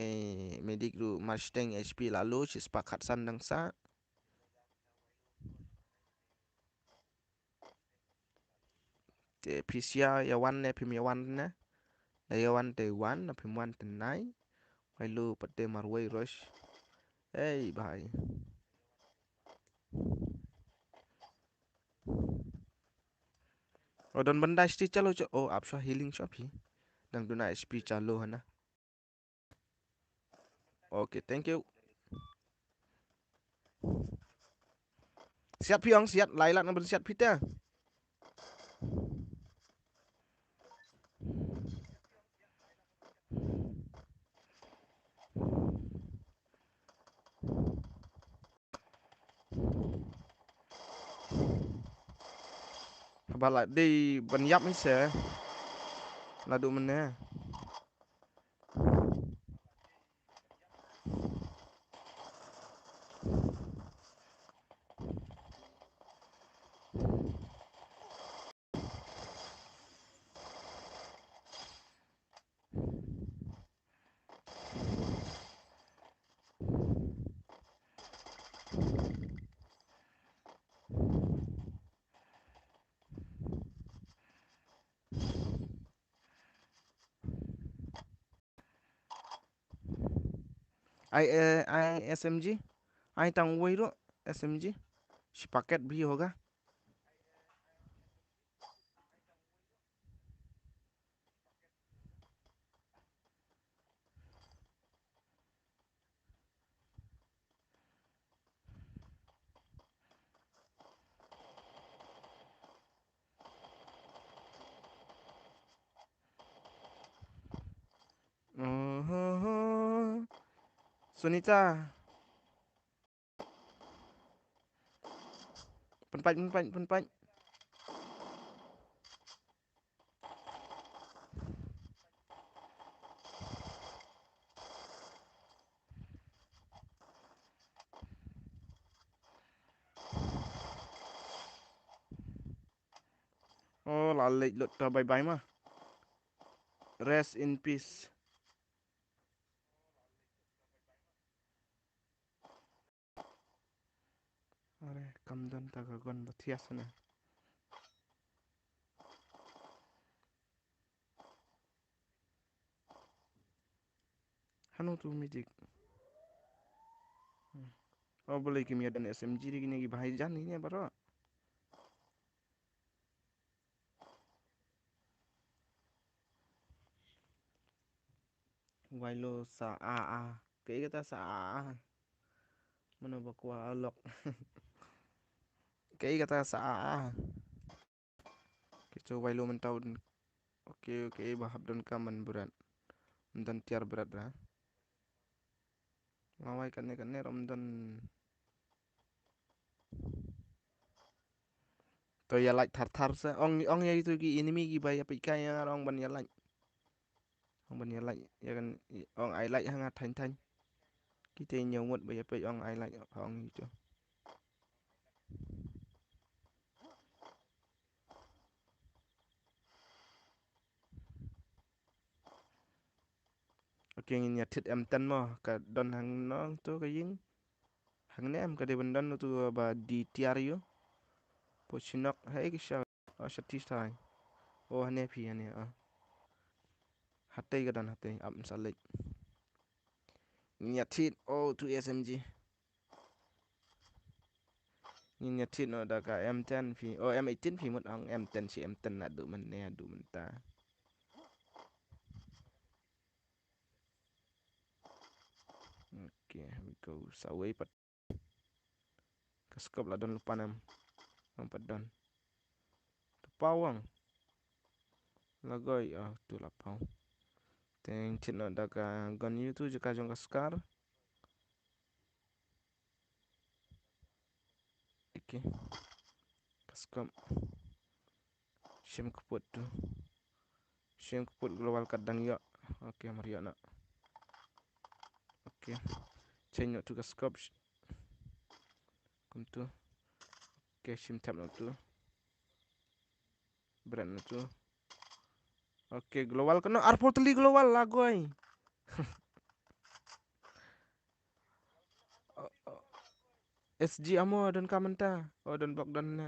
medik ru Mustang HP lalu si sepakat sandang sa. Te PCI ya wan ne pim ya wan na. Ya wan te wan na pim wan te nai. Wailu pate marwai roish. Hey bhai. Oh dan benda sti chalo cho. Oh आप healing shop hi. Dang duna HP chalo hana. Okay, thank you. Siap piang siap lailat na siap pita. Balak di banyap ni se. Ladu mana? I SMG. I tang wei ro SMG. Si paket भी होगा. Sunita. Penpat. Oh lalai lut ta bye bye mah. Rest in peace. Are kamdan ta gagon bathias na. Hanu tu midik. Oh boleh kimia dan SMG di gini bahaya jan ini baru. Wailo sa a. Kayak kata sa a. Mana bakwa alok. Kayak kata sa a. Kita wailo mentau dan okay bahab dan kaman berat. Dan tiar berat dah. Ngawai kan rom dan to ya like thar sa ong ya itu ki enemy ki baya pikai yang ong ban ya like. Ong ban ya like ya kan ong ai like hang thanh. Kita nyawut baya pe ong ai like ong itu. Okay nya thit em tan mo ka don hang no to ka yin. Hang ne em ka de ban don tu ba di tiar yo. Pochinok hai cái sao shati sai hane phi hane hatay gadan hatay ab salik nyatit to SMG nyatit no da ka M10 phi M18 phi một ang M10 si M10 adu man ne adu man ta okay here we go saway pat kaskop la don lupa nam pat don pawang lagoi tu lapau teng chit no da ka gon you tu jaka jong kaskar okay kaskop shem kuput tu shem kuput global kadang ya okay maria na okay change no tu kaskop kum tu okay shem tap no tu brand no tu okay global kena arpotli global lagoi SG amo don kamenta don blok don na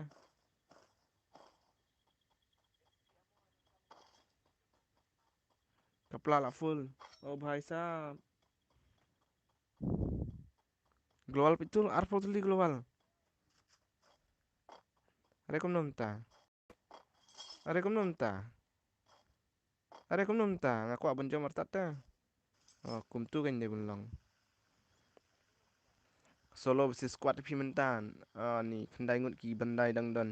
kapla la full bhai sahab global pitul arpotli global Arekum nomta arekum nomta ngaku abon jom martata kum tu kan de bunlong solo versus squad pimentan ni kendai ngut ki bandai dang don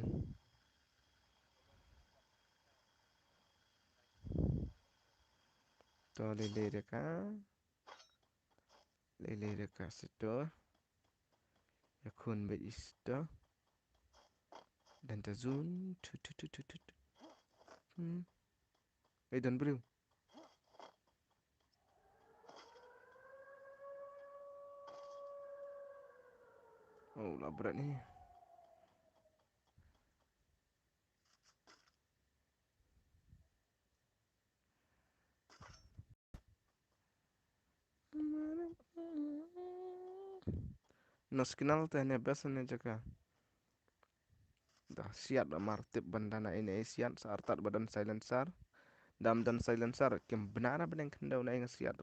to lele deka situ yakun bet isto dan tazun tu dan bro lah berat ni nos kenal teh ne best ne jaka dah siap dah martip bandana ini siap sartat badan silencer dam dan silencer kem benar benang kendau na ingat siap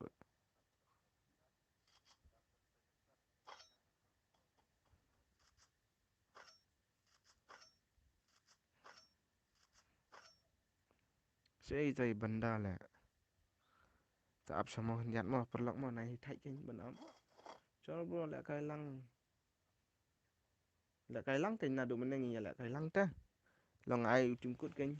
sei tai banda le ta ap samo nyat mo perlok mo nai thai king benam chol bro le kai lang king na du meneng ya le kai lang ta long ai tim kut king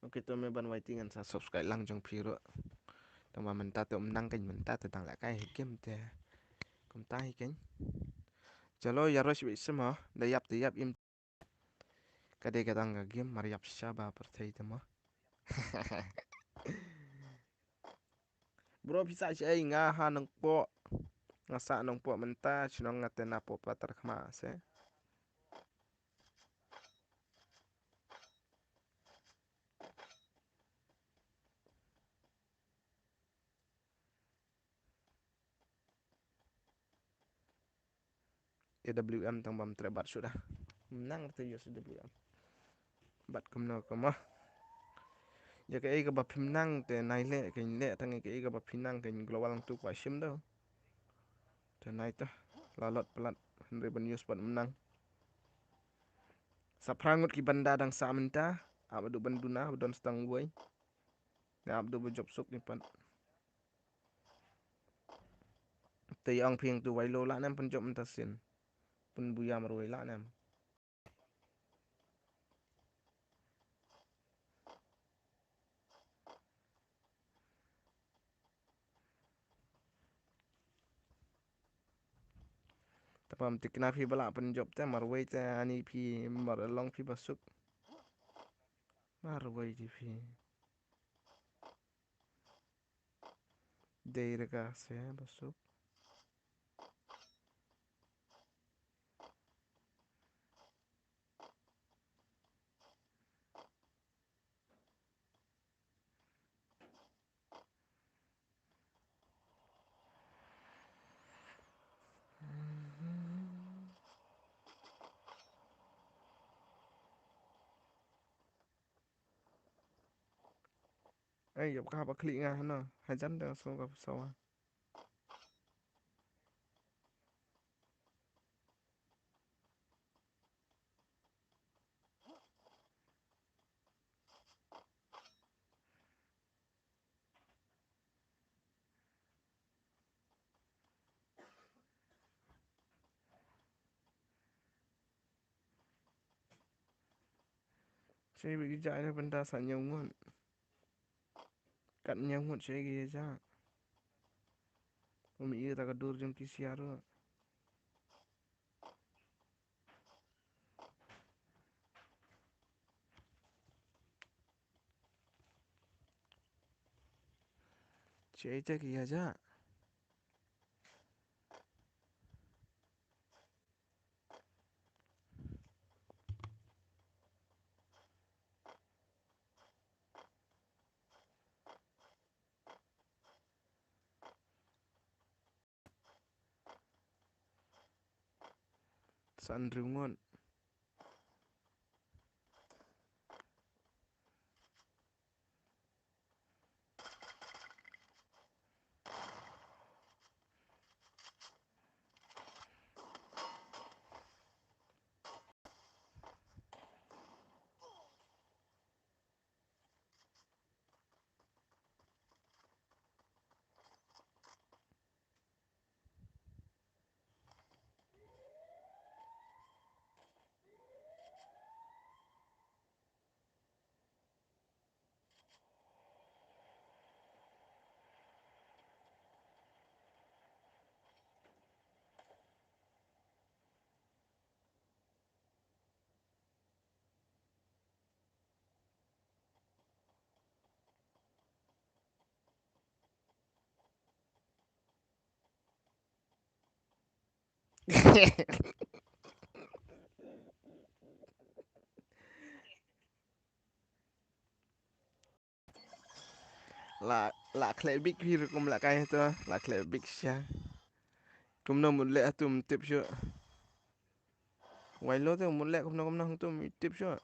okay to me ban waiting an sa subscribe lang jong phiro tama menta to menang king menta to tang la kai game te kum tai king chalo yarosh bi sama da yap im kade kadang game mariap shaba per thai tama bro bisa ai nga ha nang po nga sa nang po menta chinong ngatena po patar khma se AWM tang bam trebat sudah menang tu yo AWM bat kumno kama ya cái cái bắp phim năng te nai le thằng cái bắp phim năng cái global lang tu kwa shim do te nai ta la lot pelat ribbon news pat menang saprangut ki banda dang sa menta abdu banduna don stang boy ya abdu job suk ni pan te yang phing tu wai lo la nam pen job menta sin pun buya marwai la nam tapam tikna phi bala pen job te marwai te ani phi mar long phi basuk marwai di phi Daerah saya masuk. Dọc ka ba klik ngah no. Hajan dah so ka so. Saya bagi jaya benda sanya ngun. Kat nyangut saya gaya ja. Umi iya tak kadur jam PCR. Saya cak gaya ja. Sandrungun. La klebik hir kum la kaya tu. La klebik sya. Kum no mulle atum tip syo. Wai lo tu mulle kum no tu tip syo.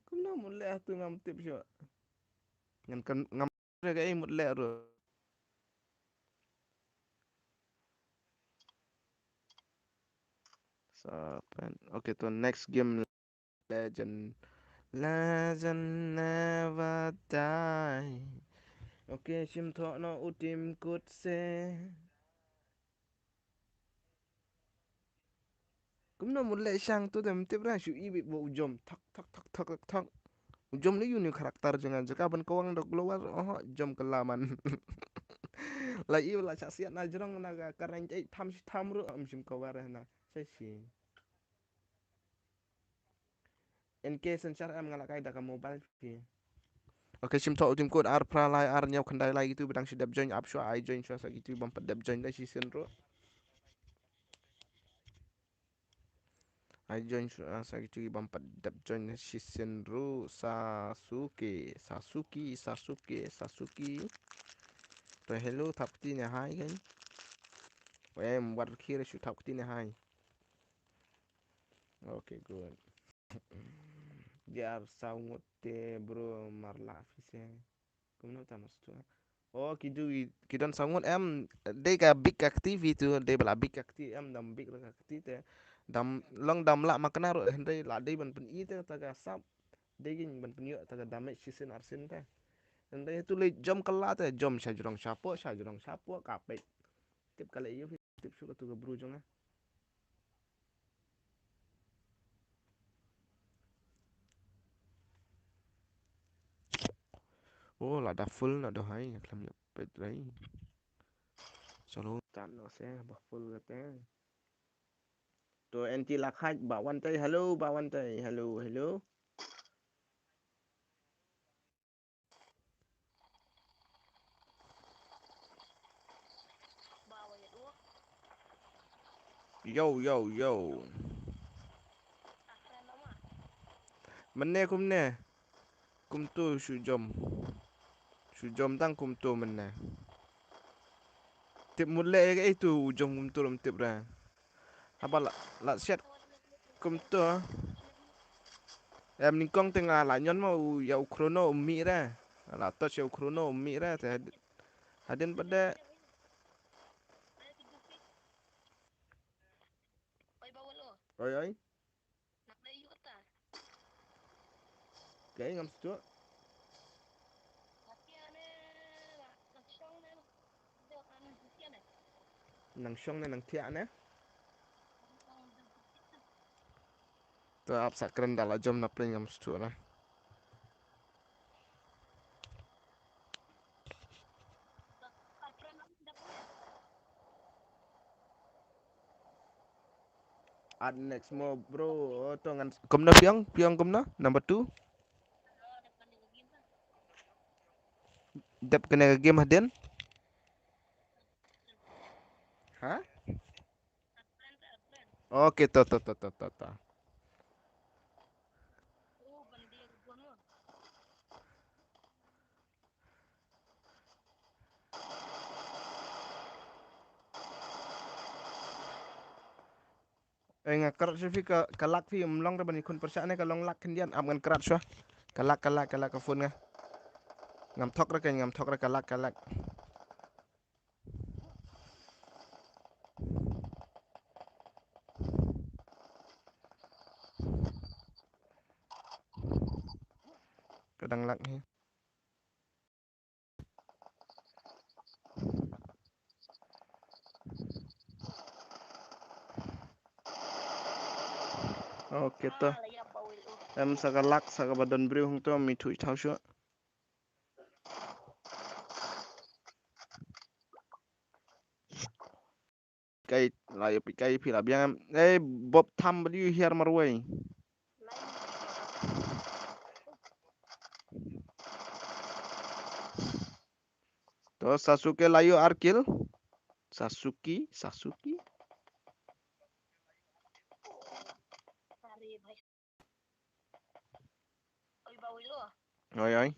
Kum no mulle atum ngam tip syo. Ngan kan ngam kaya mulle ro. So, okay to next game legend. Legend never die. Okay, sim thọ no utim kut se. Cũng nó một lệ sang tu dem tip ra shu i bị bộ jom thak thak thak thak thak thak. Jom ni uni karakter jangan jaka ban kawang dok luar oh jom kelaman. La i la chasiat na jrong na ga karang ai tham ru am sim kawar na. Sesi. En case senchar am ngala kai da ka mobile fi. Okay, sim thọ utim kut ar pra lai ar nyau khandai lai gitu bidang si dab join up shu ai join shu sa gitu bam dab join da si sen ro. I join sa gitu bam dab join si sen ro Sasuke. To hello thap ti ne hai kan. Em war kira shu thap ti ne hai. Okay, good. Biar saungut te bro marla fise. Kumno tamas tu. Oh, kidon sangut em de ka big activity tu de bala big activity em dam big activity te dam long dam la makna ro hende la de ban pen i te ta ga sap de gin ban pen yo ta ga damage season arsin te hende tu le jom kala te jom sha jrong sapo ka pe tip kala yo tip su tu ga bru jong. Oh, la da full na do hai klam yo pe dai. Chalo tan no se ba full ga te. To anti la khaj ba wan tai hello. Yo yo yo. Mana kum ne? Kum tu sujom. Sujom tang kum tu mana? Tip mulai ke itu ujung kum tu lom tip dah. Apa la set kum tu? Em nikong tengah la nyon mau ya ukrono ummi dah. La touch ya ukrono ummi dah. Hadin pada. Oi oi. Cái ngâm stuột. Nang song nang tiak ne. Tu ap sakren dala jom na pring ngâm stuột lah. Ad next mo bro. Tu ngan kum na piang kum na number 2. Dep kena game hadin. Ha? Okay tu. Ngakar sih ke kalak fi mlong dah bani kun persane kalong lak kendian am ngan kerat sah. Kalak ke phone nga. Ngam thok ra kalak. Kadang lak ni. Okay tu. Em sakalak sakabadan bri hung tu mi thui thau shu. Kai lai pi kai phi la biang. Bob tham bali hier marwai. To Sasuke layu arkil. Sasuki. Oi.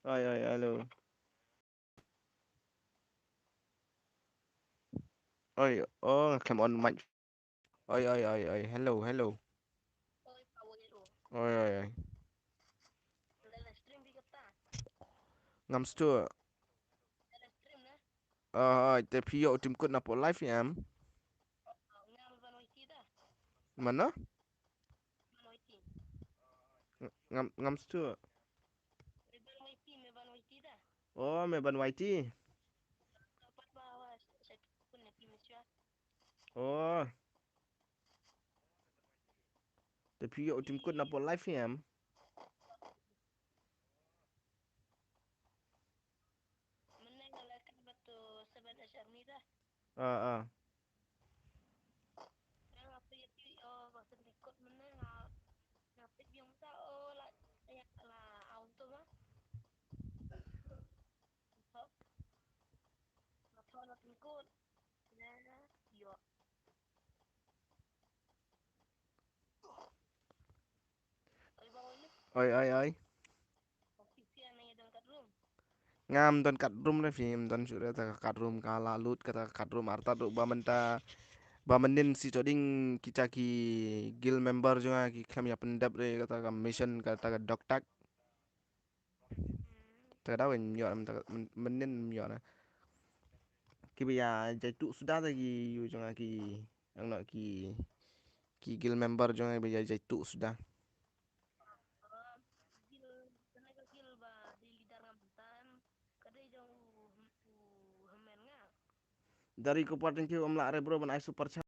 Oi, hello. Oi, oh, come on mic. Oi, hello. Oi. Ngam stu. Te pio tim kut na po live yam. Mana? Ngam stu. Oh, me ban YT. Oh, te pio tim kut na po live yam. Ah. Oi. Ngam don kat room na film don sudah ta kat room kala lut kata kat room arta do ba menin si choding kita ki guild member juga ki kami ya pendap re kata ka mission kata ka dok tak ta da wen yo am ta menin yo na ki biya jai tu sudah lagi yu juga ki ang nak ki guild member juga biya jai tu sudah dari kabupaten ki om la re bro ban ai super chat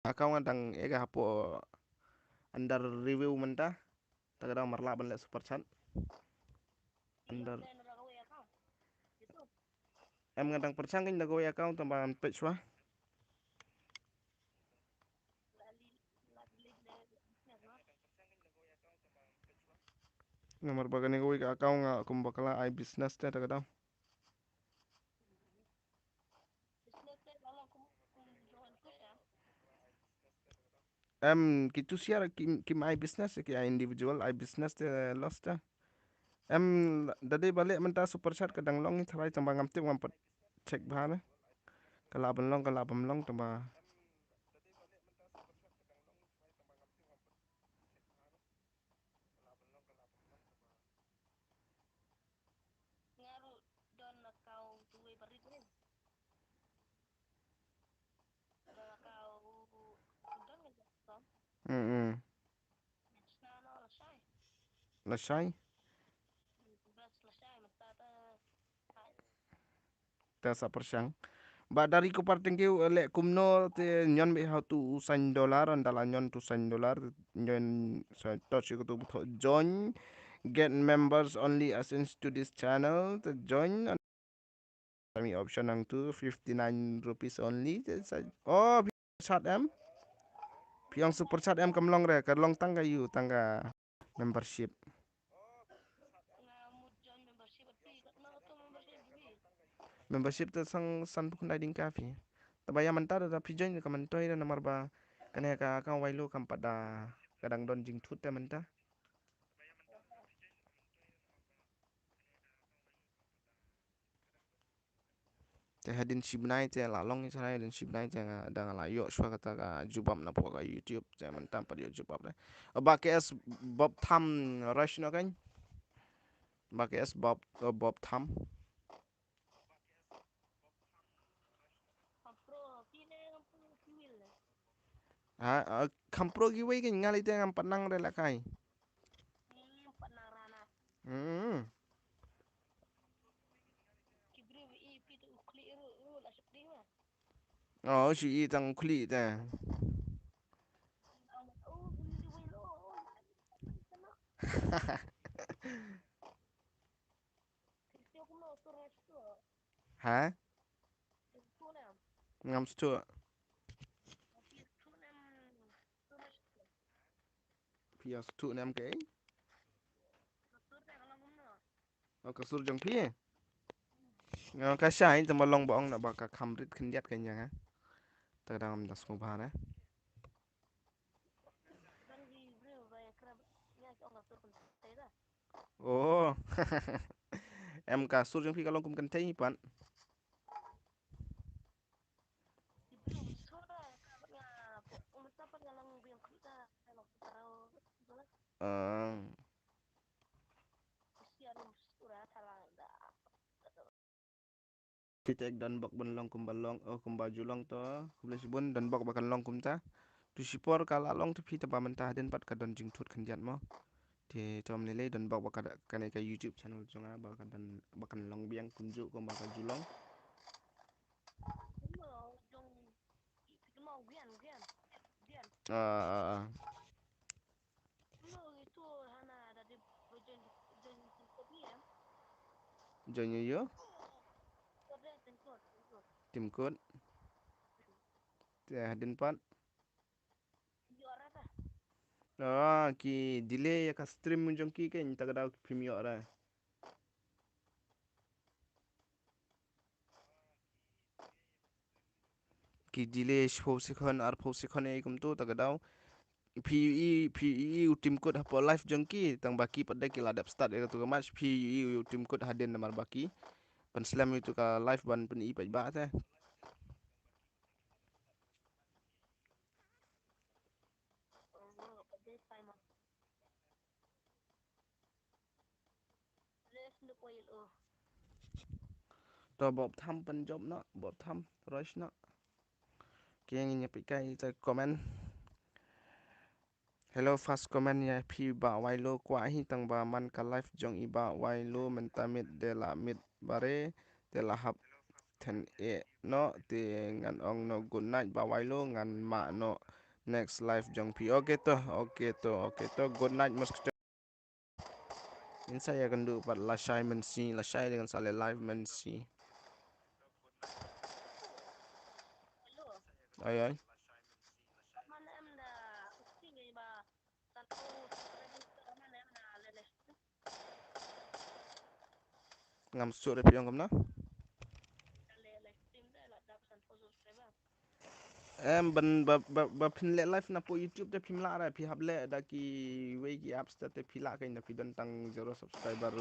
akau ngadang ega hapo under review mentah ta kadang marla ban le super chat under em ngadang percang kin da go account tambahan page wah nomor bagani go account nga kum bakala ai business ta kadang Gitu share ki my business ki individual I business te lost ta. Dadi balik menta super chat kadang long ni tharai tamba ngam tip ngam pat check bhana. Kala bam long tamba. Hmm. Lasai ta sa persyang. Ba dari ko parting ki le kumno te nyon be how to sign dollar on dala nyon to sign dollar nyon so touch ko to join get members only access to this channel to join kami option ang 259 rupees only. Oh, chat em. Piang super chat em kam long re ka long tangga you tangga membership. Membership tu sang san pun dah ding kafi. Tabaya mentar da pi join ka mentoi da nomor ba kane ka wailu kam pada kadang don jing tut te menta. Te hadin shibnai te la long ni sarai dan shibnai te da la yo shwa kata ka jubam na po ka YouTube te menta pa yo jubab le. Ba KS Bob Tham rush no kan. Ba KS Bob Tham. Ha kampro giveaway kan ngali te ngam panang re la kai. Hmm. Oh, si tang kuli te. Ha? Ngam stu. Pias tu nam ke. Oh, kasur jong pi. Ngam ka sai te malong bong na ba ka kamrit khindiat kan yang ha. Ta dam das mo ba na. Oh. Em kasur jong pi kalong kum kan tai pan. Ờ. Titik dan bak ben long kum balong kum baju long to. Kuble sibun dan bak bakan long kum ta. Tu sipor kala long tu pi ta ba mentah den pat ka don jing tut khindiat mo. Thì trong này lấy đơn bọc bạc cái này cái YouTube channel cho ngã bạc cần lòng biang kunju con bạc ju long à giờ như yếu tìm cốt đến pat đó ki delay ka stream mun jong ki cái ta cái phim yo ra ki delay phô si khon ar phô si khon ei kum tu ta cái PE tim code hapo live jong ki tang baki pada ki ladap start tu match PE tim code hadin namar baki pan slam itu ka live ban pen i pa ba ta to bob tham pen job no bob tham rush no cái nghe bị cái comment hello fast comment ya phi ba wai lo kwa hi tang ba man ka life jong i ba wai lo men ta mit de la mit bare de la hap ten e no ti ngan ong no good night ba wai lo ngan ma no next life jong pi okay to good night mas in saya akan du pat la shai men si la shai dengan sale live men si ay ay ngam su re pi ong kam na em ba pin le live na po YouTube te pin la ra pi hable da ki we ki apps te pi la ka na pi don tang zero subscriber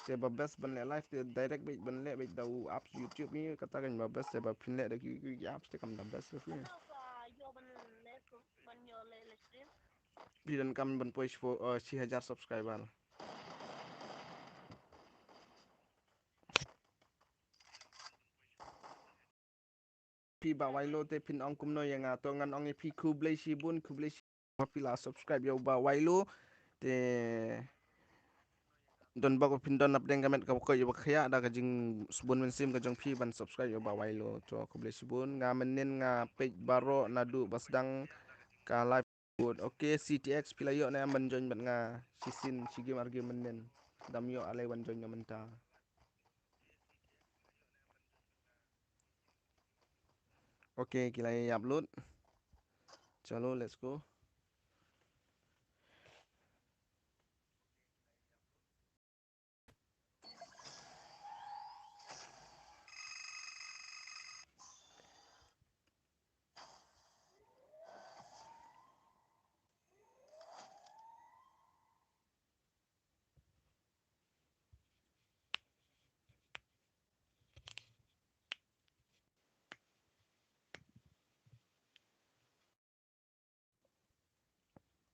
te ba best ban le live te direct ban le da apps YouTube ni kata kan ba best te ba pin le da ki apps te kam da best fi pi don kam ban po 6000 subscriber pi ba wailo te pin ong kum no yang to ngan ong pi kuble si bun kuble si pi la subscribe yo ba wailo te don ba ko pin don update gamet ka ko yo khaya da ka jing subun men sim ka jong pi ban subscribe yo ba wailo to kuble si bun nga menen nga page baro na du basdang ka live good okay ctx pila yo na man join bat nga sisin sige marge menen dam yo ale wan join menta okay kilai upload chalo let's go.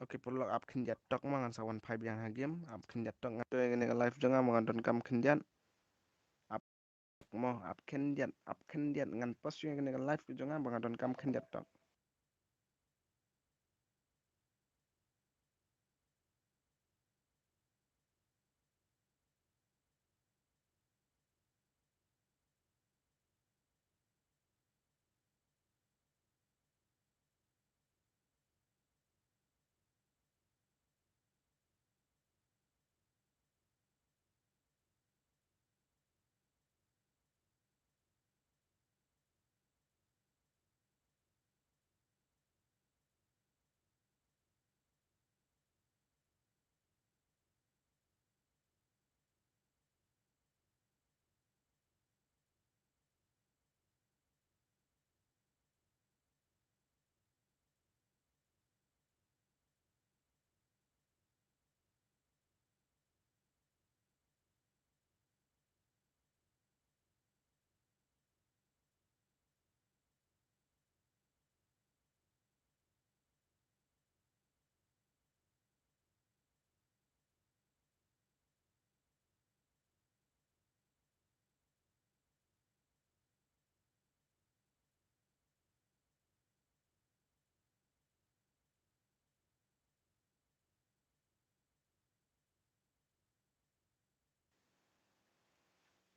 Oke perlu up kenjat tok mangan sawan pipe yang hagim up kenjat tok ngato yang live jangan mangan don kam kenjat up mo up kenjat ngan post yang live jangan mangan don kam kenjat tok.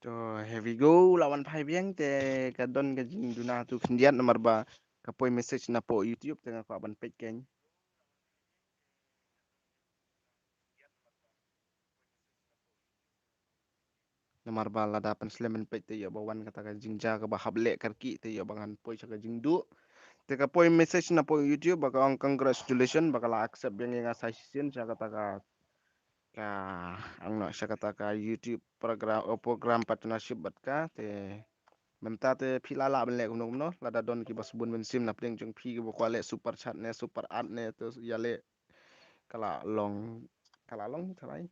So here we go lawan pipe yang te kadon gajing duna tu kenjat nomor ba kapoi message na po YouTube tengah ko ban page keng nomor ba la dapan slemen page te yo bawan kata gajing ja ka ba hable karki te yo bangan poi sa gajing du te kapoi message na po YouTube baka ang congratulations baka la accept yang nga sa sin sa kata ka ang no sa kata ka YouTube program partnership bat ka te menta te phila la ben le kuno kuno la da don ki bas bun men sim na pleng jong phi ko le super chat ne super art ne to ya le kala long thalai.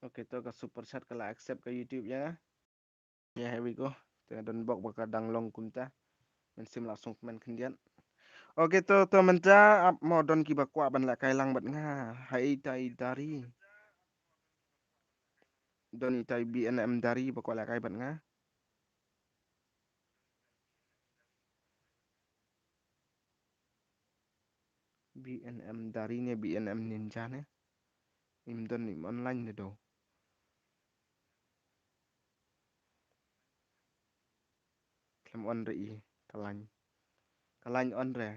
Okay to ka super chat kala accept ka YouTube ya. Ya here we go. Te don bok baka dang long kunta men sim langsung men kendian. Oke to menta ap mo don ki bakwa ban la kai lang bat nga hai tai dari don itai BNM dari bakwa la kai bat nga BNM dari ne BNM ninja ne im don im online ne do klem on re i kalany on re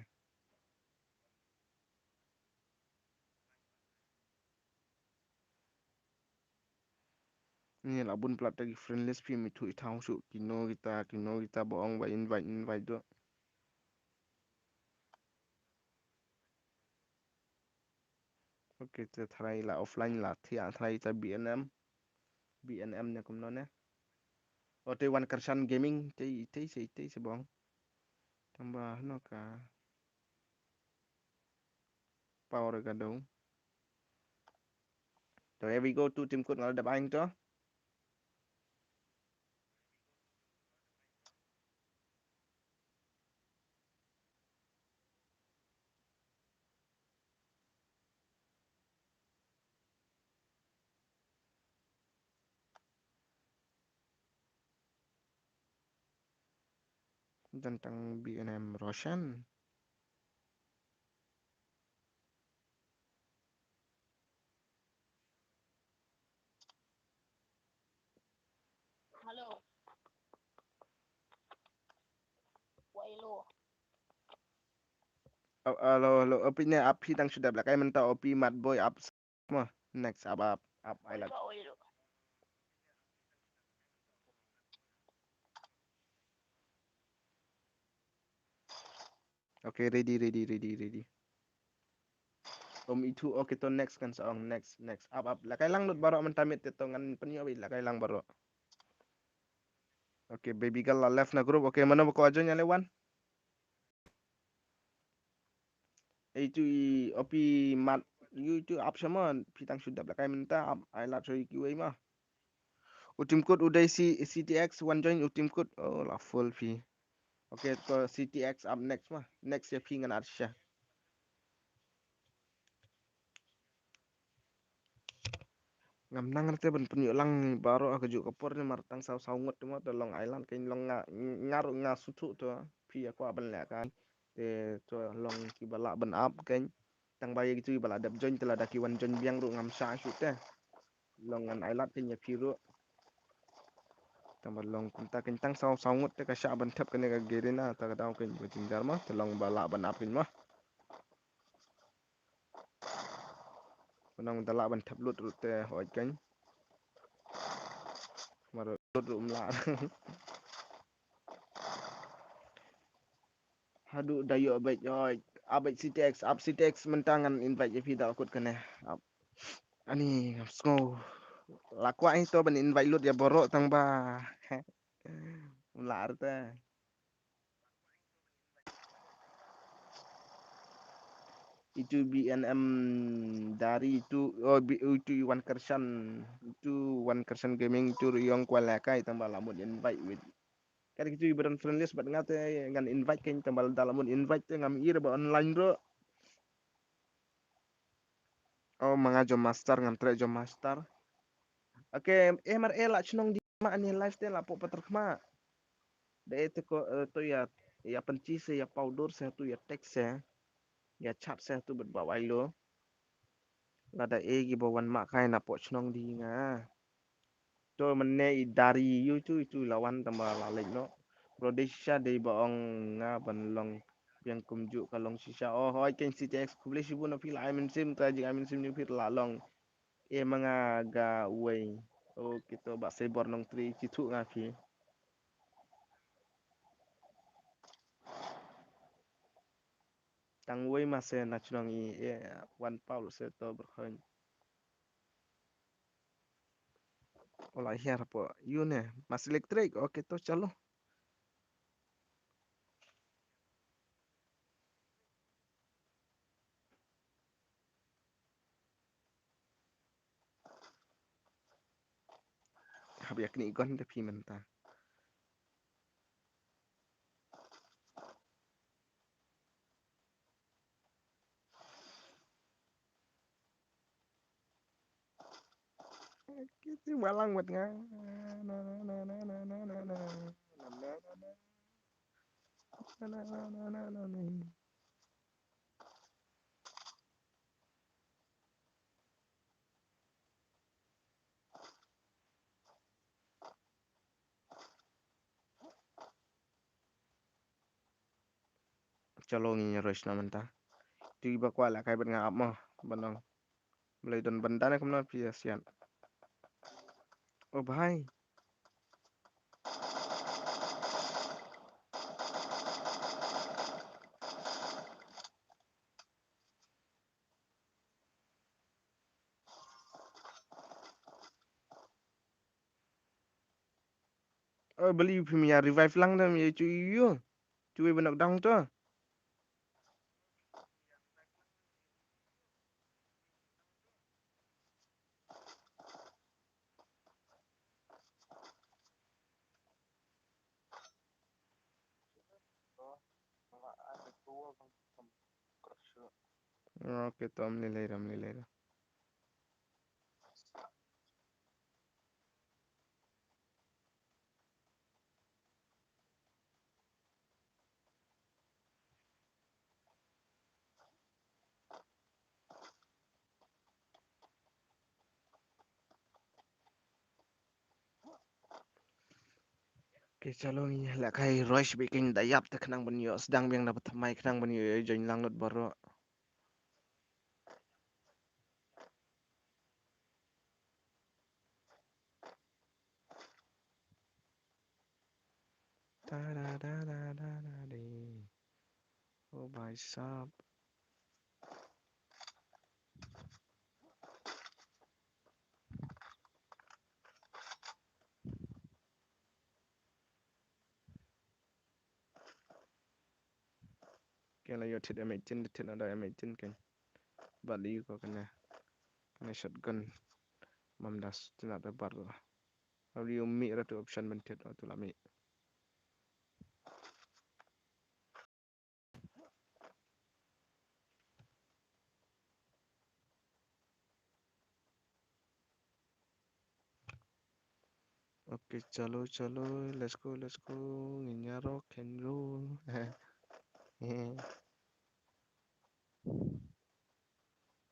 Ni lah bun plat tagi friendless pi mi thui thau su kino kita boong ba invite do. Okay, kita try lah offline lah thia try ta BNM nya kum no ne. Oh te one kersan gaming te se bong. Tambah no ka power ka do. So here we go to tim kut ngal da bang to. Tentang BNM Roshan. Halo. Wailo. Halo, opi ne api tang sudah belakang mentah opi mat boy up mah next up island. Wailo. Okay, ready. Om itu okay to next kan song next up lakai lang lut baro mentamit tetongan penyo bi lakai lang baro. Okay, baby girl la left na group. Okay, mana ko ajo nya lewan. Itu opi mat you itu up sama pitang sudah belakang mentah up island so QA mah. Utim code udah CTX one join utim code oh la full fee. Okay, to CTX up next mah. Next ya pingan Arsha. Ngam nang ngerti ben penyu lang baro aku juk kapor ni martang saw ngut tu to long island kain long ngaru ngasutu tu pi aku aban le kan te to long ki bala ben up kan tang bayi gitu bala dap join telah daki wan join biang ru ngam sa shoot te long ngan island kan ya pi ru tambah long kunta kan tang saw ngut te ka sha ban thap kan ka Garena ta ka daw kan buting dar mah te long bala ben up kan mah nang dala ban thap lut te hoi kan mar lut rum la Hadu dayo abait yoy abait CTX up CTX mentangan invite je vida akut kene up ani sngo lakwa itu ben invite lut ya borok tang ba ular te itu BNM dari itu oh itu one kersan gaming itu yang kualakai tambah lamun invite with kan itu ibaran friendly sebab ngate ngan invite kan tambah dalam invite te ngam ir ba online bro. Oh mga jom master ngam tre jom master. Oke, MRE lah cunong di mak ni live te lah po paterkma. De itu ko to ya penci se ya powder se tu ya text se ya chat se tu berbawa lo. Lada gi bawan mak kai na po cunong di nga. To menne dari itu lawan tambah lalek no. Prodesha de baong nga banlong yang kumju kalong sisa oh hoi ken CTX kubli sibu na pila amin sim taji amin sim ni pila lalong mga ga way oh kita bak sebor nong tri citu ngapi tang way masih na chunong one paul se to berkhan olah hier po yune mas elektrik oke to chalo habiak ni gon de pimenta kita walang buat nga chalo ngi rush na menta ti ba kwa la kai ban nga mo banong mulai don bandana kumna piasian ओ भाई beli punya revive lang dah ya cuy yo. Cuy benak dang tu. Okay, तो हमने ले रहा. Okay, chalo ni lah kai rush bikin dayap tak kenang benyo sedang biang dapat thamai kenang benyo join lang not baru. Da da da da da da de. Oh भाई साहब. Kaya lah yo thit M18 thit ada M18 kan. Bali ko kena shotgun mamdas tidak ada baru. Kalau you mi ratu option bentit tu lah mi. Okay, chalo, let's go. Ninya rock and roll.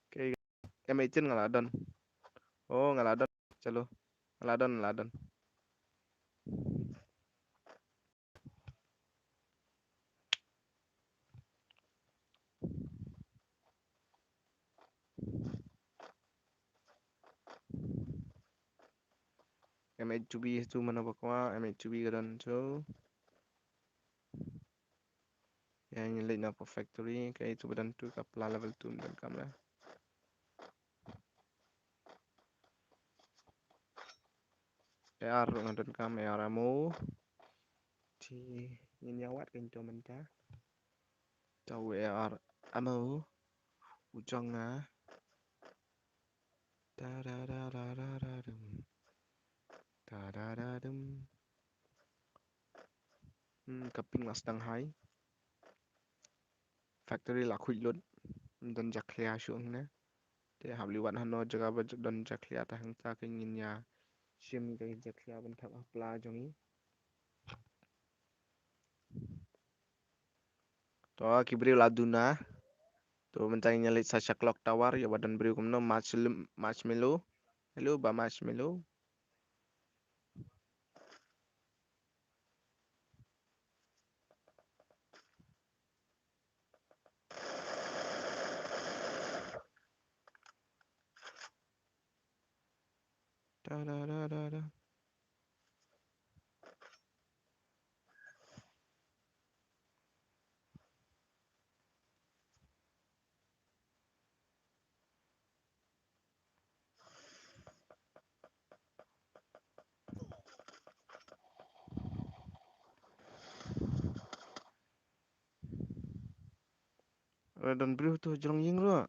Okay, M18 ngaladon. Oh, ngaladon. Chalo, ngaladon. M8 tu mana bakwa M8 gadon so. Yang late na po factory kaya itu badan tu kapla level 2 dan kamera. AR ngadon kam AR ammo. Thì nhìn nhau quát kênh cho mình ta. Tàu AR ammo. Ujang á. Da da da da da da dum. Da da da dum. Kaping mas dang hai. Factory là khuy luôn. Don jak clear xuống nè. Để học liwan hano jaga ba don jak clear ta hang ta kênh nhìn nhà. Sim cái jak clear bên thap apla jong ý. To kibri laduna. To mencari nyelit sa clock tower ya badan beri kumno marshmallow. Hello ba marshmallow. Da da da da da. Dan beri tu jerong ying lu.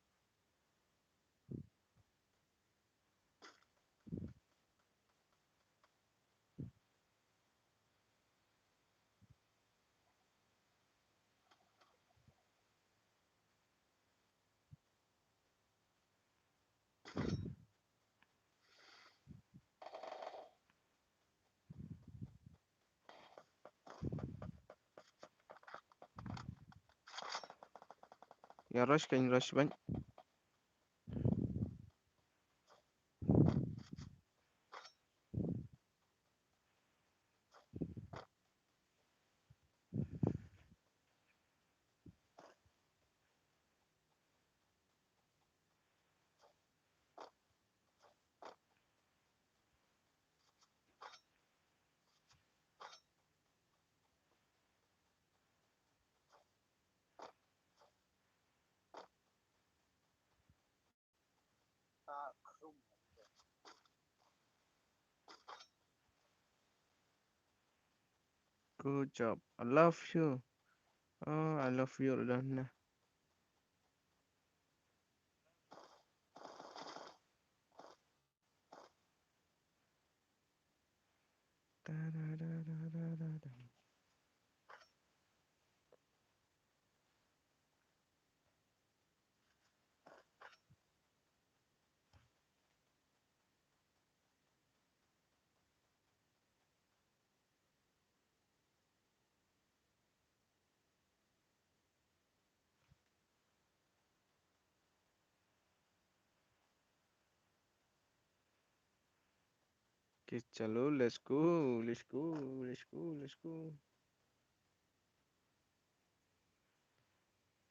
Ya rush kan rush ban. Good job. I love you. Oh, I love you udah nah. Da-da-da-da-da-da. Okay, chalo, let's go, let's go, let's go, let's go.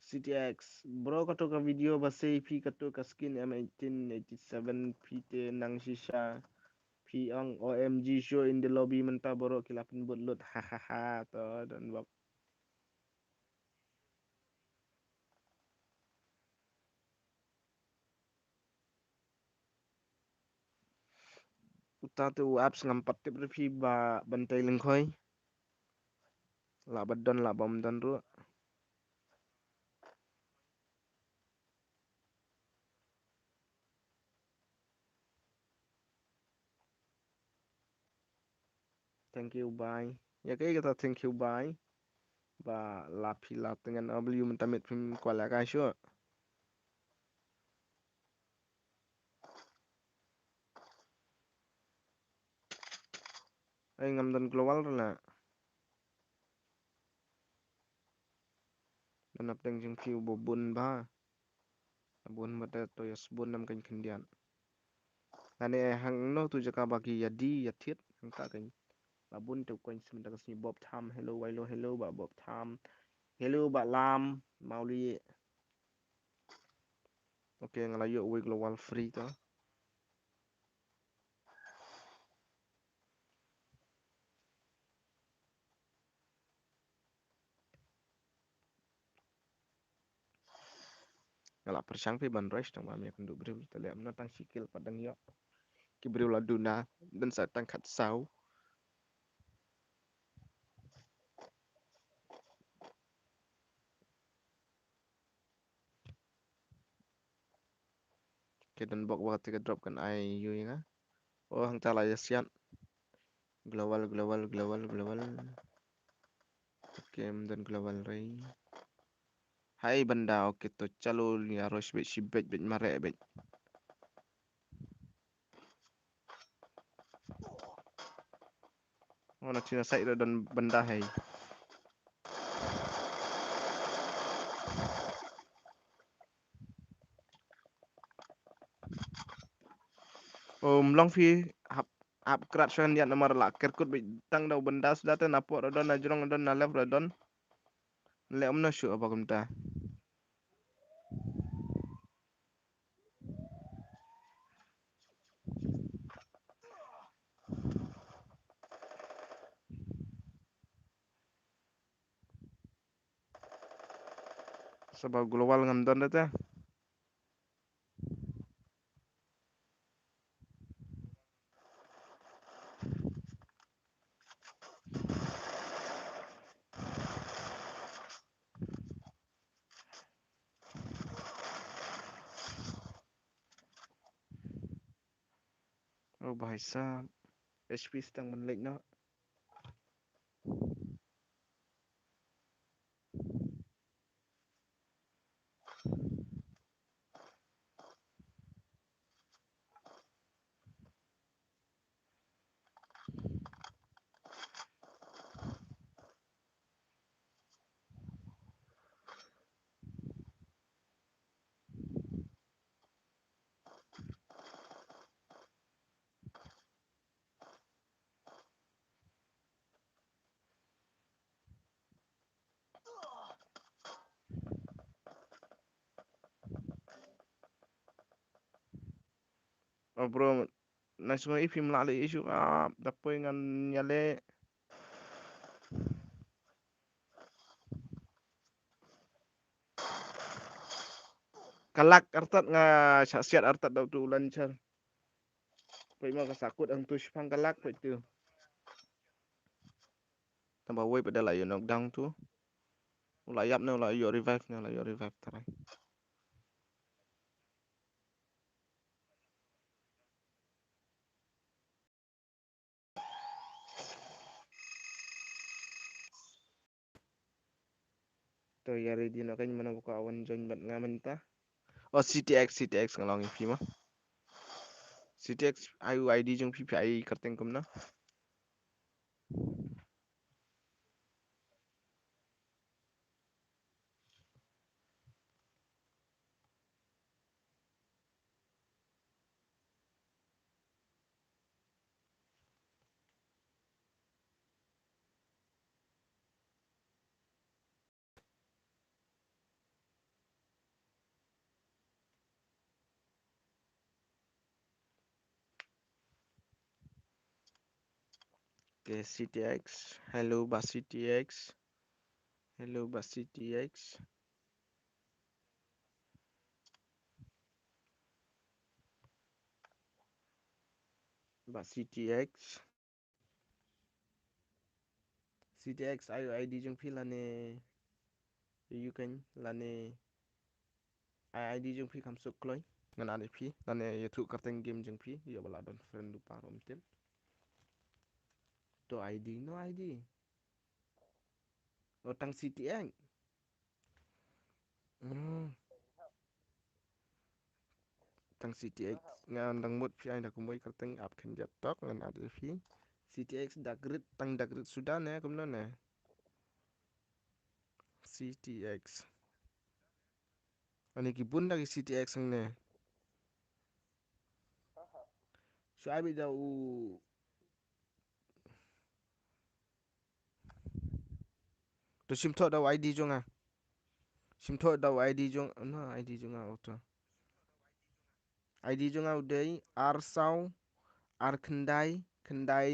CTX, bro kato ka video basi pi kato ka skin M1887 PT nang shisha pi ang OMG show in the lobby mentah bro kilapin bulut hahaha to dan bab uta tu apps ngampat tip pi ba bantai lengkoi la badon la bom dan ru. Thank you bye. Ya kai kata thank you bye. Ba la pi la dengan W mentah mit pim kuala kai sure. Ai ngam dan global la. Dan ap teng jing piu bo bun ba. Bun mata to yas bun nam kan kendian. Ane hang no tu jaka bagi yadi yatit hang ta kan. Babun tu koin sementara sini Bob Tham. Hello hello hello ba Bob Tham. Hello ba Lam Mauli. Okay ngalayo we global free to. Ngala persang pi ban rice tang ba mi akan du bril tele am tang sikil padang yo. Ki bril la duna dan sa tang khat sau. Ke dan bok wa tika drop kan ai yu nga. Oh hang ta la yasian. Global global global global. Game dan global ray. Hai benda okay to chalo ni aros bet sibet bet mare bet. Oh nak cina sai dan benda hai. Long phi hap krat shan dia nomor la kerkut bet tang dau benda sudah tu napok rodon najrong rodon nalef rodon. Le om na syu apa kumta. Sebab global ngam don tu. Oh bhai sahab. HP sedang menlik no. Oh bro. Na semua ifi melalui isu dapat dengan nyale. Kalak artat nga siat artat dau tu lancar. mau kesakut ang tush panggalak itu. Tambah way pada lah yo knockdown tu. Ulayap na ulay yo revive taray. To yari di na kanya mana buka awan join bat ngamen ta. Oh CTX ngalangin pi mah. CTX ayu ID jong PPI karteng kum na. Okay, CTX. Hello, Bas CTX. Hello, Bas CTX. Bas CTX. CTX ayo ID jong pi lane. You can lane. ID jong pi kam suk kloy. Ngan ada pi. Lane ya tu karteng game jong pi. Ya bala don friend lupa rom tim. To ID no ID. Otang CTX. Hmm. Tang CTX ngan dang mut pi ai dak kumoi karteng up kan jatok ngan ada pi. CTX dagrit tang dagrit Sudan ya kumno ne. CTX. Ani ki bun lagi CTX ang ne. So abi da u to simtho da ID jong a. Simtho da ID jong no ID jong a auto. ID jong a udai arsau ar kendai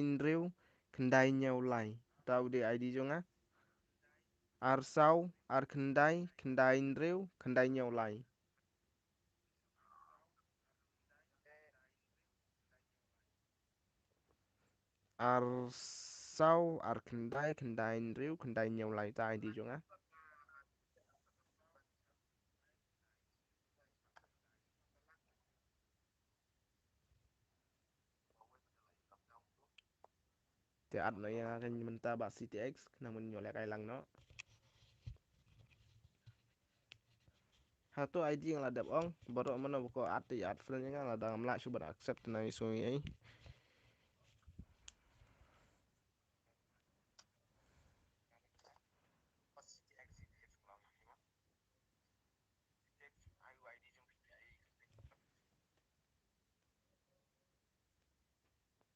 nriu kendai nyau lai. Da udai ID jong a. Arsau ar kendai nriu kendai nyau lai. Arsau ar kendai nriu kendai nyau lai ta ID jong a. Te at no ya kan menta ba CTX namun nyolek ai lang no. Hatu ID yang ladap ong baru mana buka ati at friend yang ladang melak cuba accept na isu ai.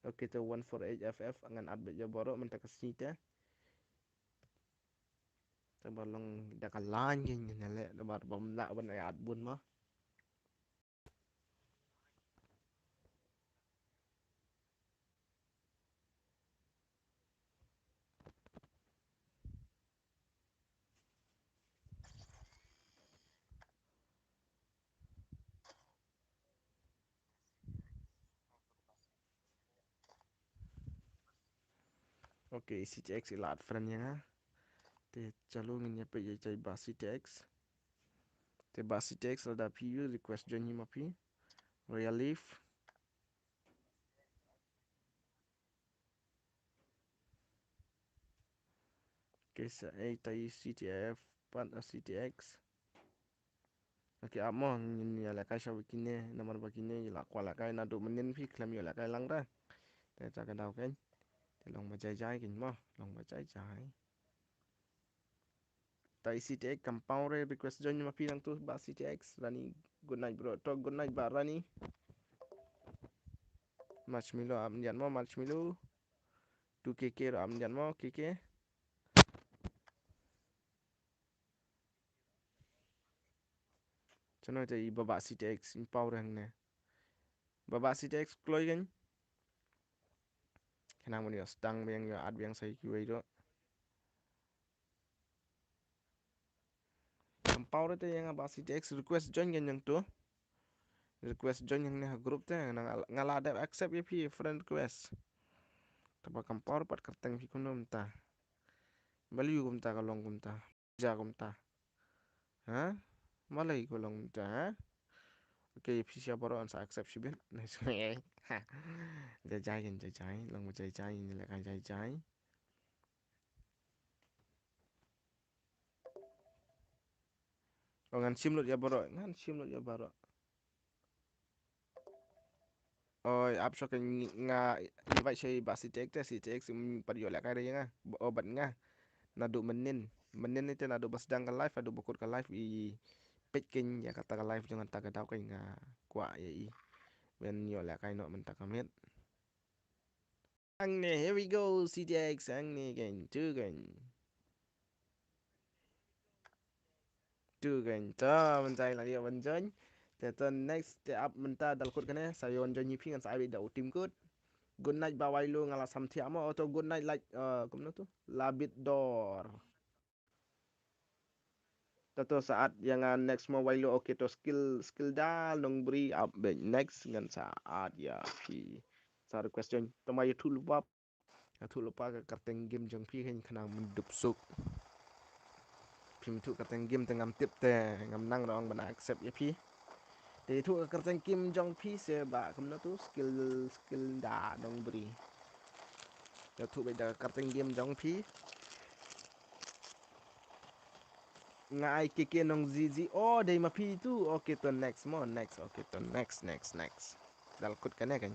Oke to 148FF angan at beja baru menta kesita. Tabalong dakalan yin nyale dabar bom lak ban ai at bun mah. Oke CTX ilat friend yang te calo nginya pe jai ba CTX. Te ba CTX ada PU request join him api. Royal leaf. Oke sa ai tai CTF pan CTX. Oke amo ni ala kai shaw kine namar bakine la kwala kai na do menin phi klam yo la kai lang da. Te ta ka dau ken. Te long ma jai jai kin mo long ma jai jai. Tai CTX compound re request join ma phi lang tu ba CTX rani good night bro. To good night ba rani. Marshmallow am jan mo marshmallow. 2KK ro am jan mo KK. Chano te baba CTX empower hang ne. Baba CTX kloy ken. Kena mo ni stang beng yo ad beng sai QA do. Empower te yang ba CTX request join ken yang tu. request join yang ni group teh ngala ada accept ya pi friend request tapa kampor pat kerteng pi kuno mta bali kumta kalong kumta ja kumta ha malai kolong mta ha oke pi siapa orang sa accept sibin nice jajai kan jajai long jajai ni lah kan jajai oh ngan sim lut ya boro ngan sim lut ya boro oh ap so kan nga invite saya basi tek teh si tek sim padio lah kai nga obat nga nadu menin itu nadu bas dang live adu bukut ka live i pekin ya kata ka live jangan tak dau kai nga kwa ya i ben yo lah kai no mentak amit ang ne here we go CTX ang ne kan tu kan ta mencai lah dia mencai te next te up menta dal kut kan sayon jonyi pingan sa abi dau tim kut good night bawai lu ngala sam tiama atau good night like kumno tu labit door Tato saat yang next mo wailo okay to skill dal nong beri up next ngan saat ya pi sa question to mai tu lupa ke karteng game jong pi hen kena mendup suk pim tu karteng game tengam tip te ngam nang rong bana accept ya pi de tu karteng game jong pi se ba kumno tu skill da nong beri ya tu beda karteng game jong pi ngai keke nong zizi oh dei mapi tu okay to next mo next okay to next dal kut kan kan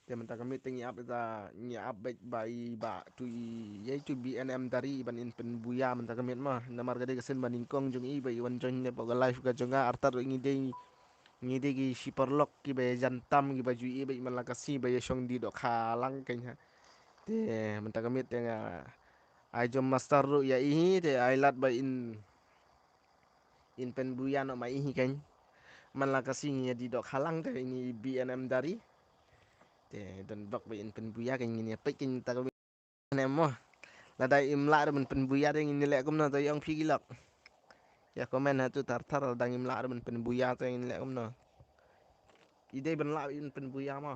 dia mentang meeting ni up baik bai ba tu ye tu BNM dari ban in pen buya mentang met mah namar gade kesen ban kong jung i bai wan join ne poga live ga jonga artar ngi de gi shiperlock ki bai jantam ki baju i bai malakasi bai shong di do khalang kenya te mentang met nga ai jom master ru ya i te ai lat bai in pen buya no mai hi kan malakasi ngi di do khalang te ngi BNM dari te don bak bai in pen buya kan ngi pe kin ta nem mo la dai im la men pen buya de ngi le kum no to yong phi lok ya komen ha tu tar tar dang im la men pen buya to ngi le kum no ide ben la in pen buya ma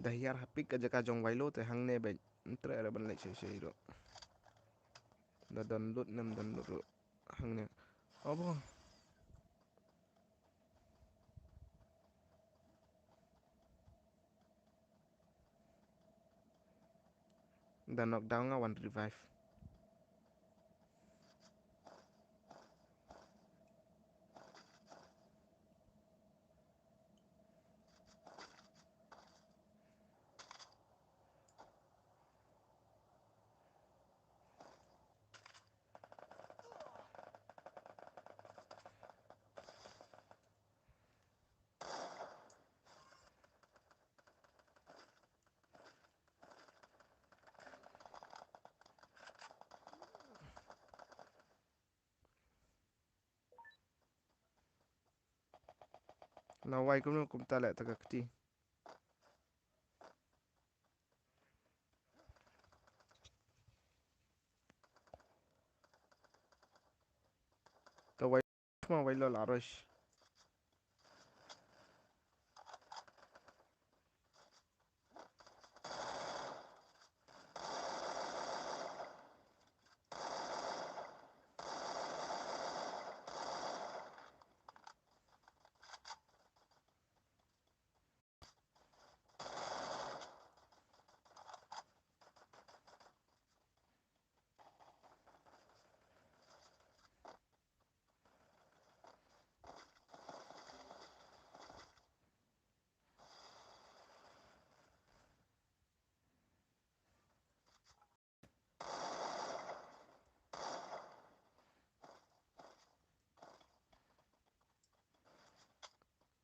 dah yar hapik aja ka jong wailo te hang ne be entre ra ban le che ro da dan lut nem dan lut hang ne obo dan knockdown nga one revive na wai kum ta le ta ka ti ta wai ma wai lo la rush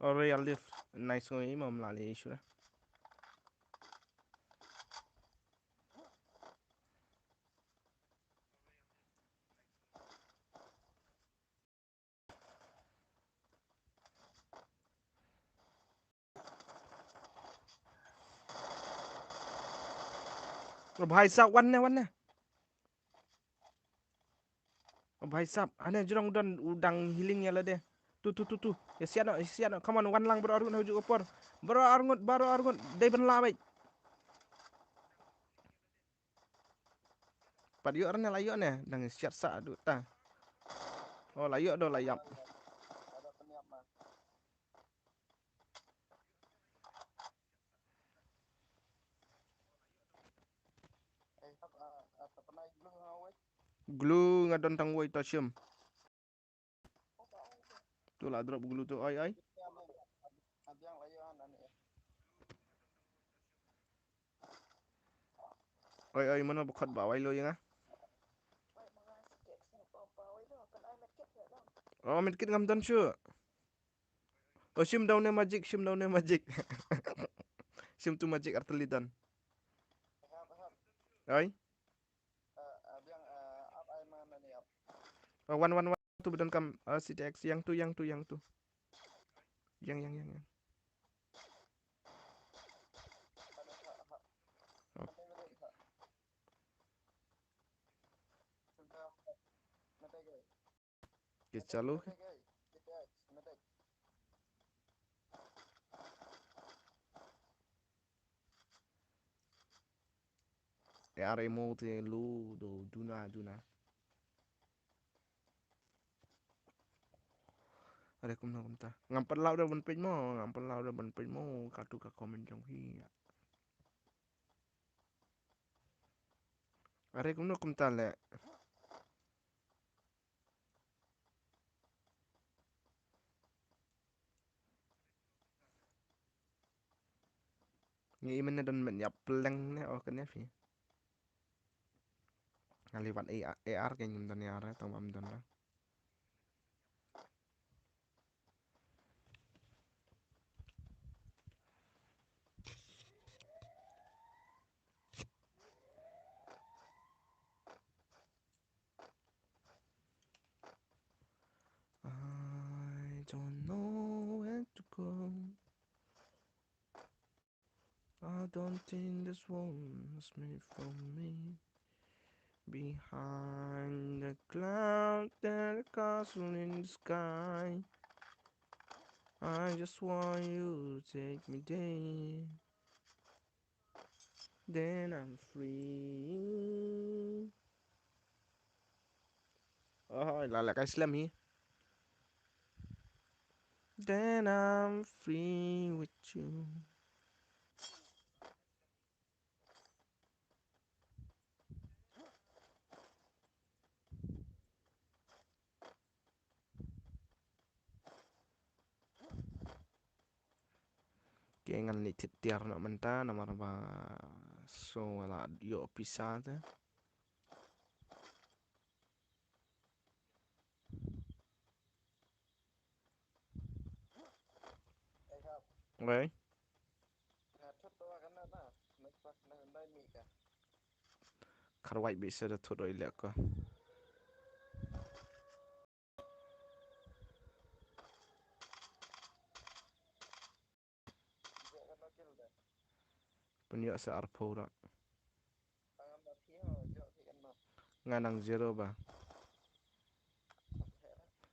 or real live nice ngoi mam la le shura ओ भाई साहब वन ने ओ भाई साहब ane jurang udang healing ya lah deh tu ya sian no come on wan lang bro argun hujuk opor bro argun dai ben la bai pad yo arne layo ne dang siat sa du ta oh layo do layap Ada peniap mah. Hap apa pernah belum ngawet? glue ngadon tang woi ta syem Oh, kau. tu lah drop glue tu oi oi Abiang layan ane. oi mana bukat bawai lo yang ah Baik mga skek sa papa itu kan ay medkit ya dong. oh medkit ngam dan syu oh syem down ne magic syem tu magic artelidan Hap oi abiang apa ay mana ni ap. oh, one tu bedan kam CTX yang tu yang Ada ha. oh, Ada medek ha. Sudah medek ay. okay, chalo Medek ay. Kita medek. ya remote lu do duna ada kum ta ngampar lau dah ben page mo ngampar lau dah ben page mo katu ka komen jong hi are kum ta le ngi men don men yap pleng ne o kan ya fi ngaliwat AR ke nyum dan ya ara tong am don la I don't know where to go. I don't think this one's made for me. Behind the cloud, there's a castle in the sky. I just want you to take me there. Then I'm free. Oh, là cái slam hi. Then I'm free with you. Cái ngành này thịt tiar nó mình ta nó mà so là yo pizza thế. Hap. Vậy. Ngatut to kan na. Nagpas na hunday mi ka. Karwai bisa dah tu doi lek ko. Dia kan nakil dah. Punya sa arpo dah. Tangan mati ho jo kan mah. Nganang zero ba.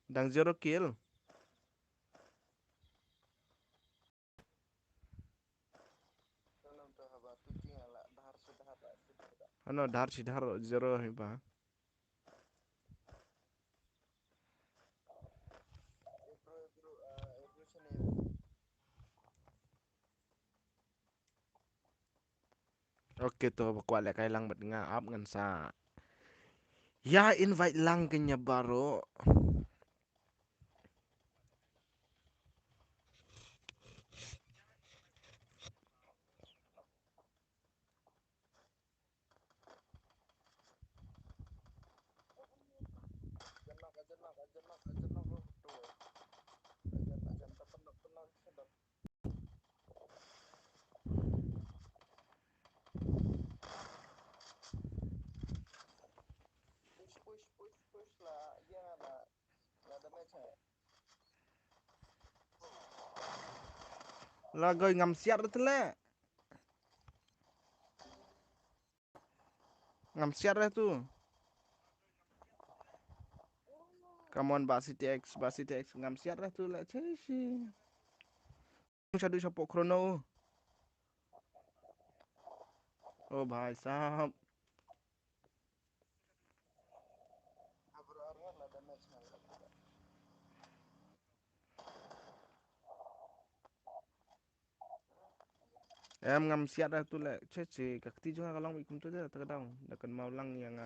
Dang zero kill. Dalam tu haba tu cing ala dahar sudah ada sudah. Ano dhar sidhar zero hi ba. Ebro sini. Okay to bakwa lek kai lang bat nga up ngan sa. Ya invite lang kanya baro. Ajan nak tu. Ajan tenang sedap. Push lah. Ya lah. Ada match hai. La goi ngam siar tu le. Ngam siat dah tu. Come on, Basitex ngam siat dah tu lah cesi. Shadu sapok krono. Oh bhai sahab. Abro-abro lah damage ngalah tidak. Em ngam siat dah tu lah ceci. Kakti juga kalau ikum tu dah terkadang. Dakan mau lang yang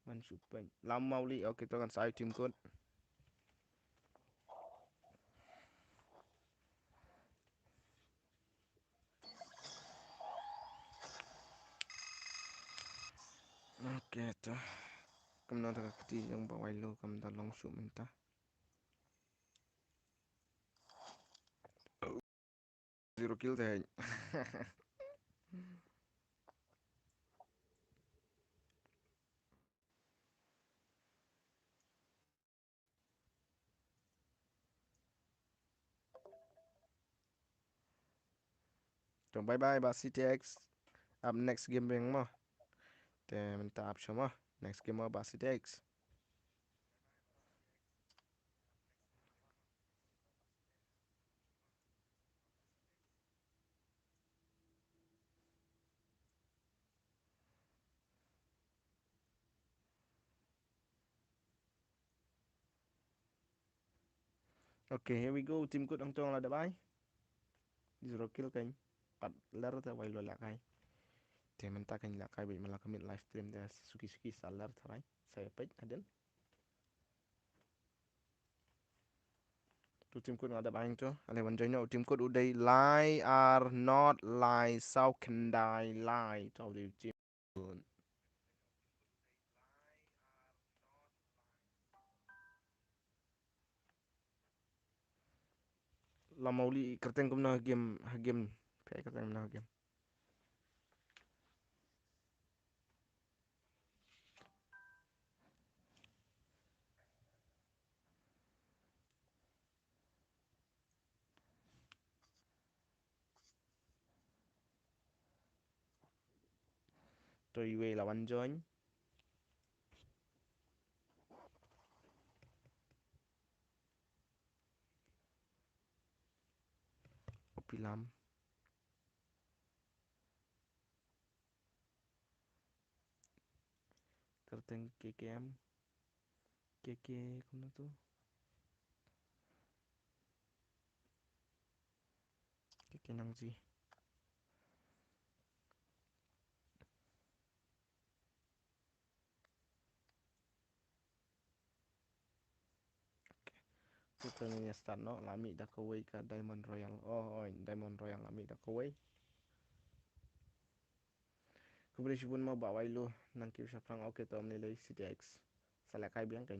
mansupan. Lam mau li. Okay, tu kan saya tim kot. Okay tu. Kamu nak kakti yang bawa lo kamu dah long shoot minta. Zero kill teh. So bye bye Basitex. Up next game bang mo. Teh minta up semua. Next game mo Basitex. Okay, here we go. Team good ang tong lah dah bye. Zero kill kan. Pat lar ta wai lo la kai. Teh minta kan la kai bi malah commit live stream dah suki-suki salar tharai. Saya page aden. Tu team good ada bang tu. Ale wan join team good udai lie are not lie sau kendai lie. Tau di team good. La mauli kerteng kumna game. Pay kerteng kumna game. Tu iwe lawan join. Pilam. Kerteng KKM. KK kumna tu. KK nang si. Kita ni start no lami dah kawai ke Diamond Royal. Oh, Diamond Royal lami dah kawai. Kemudian sibun mau bawa lu nang kiu syafrang oke to menilai CTX. Salah kai biang kan.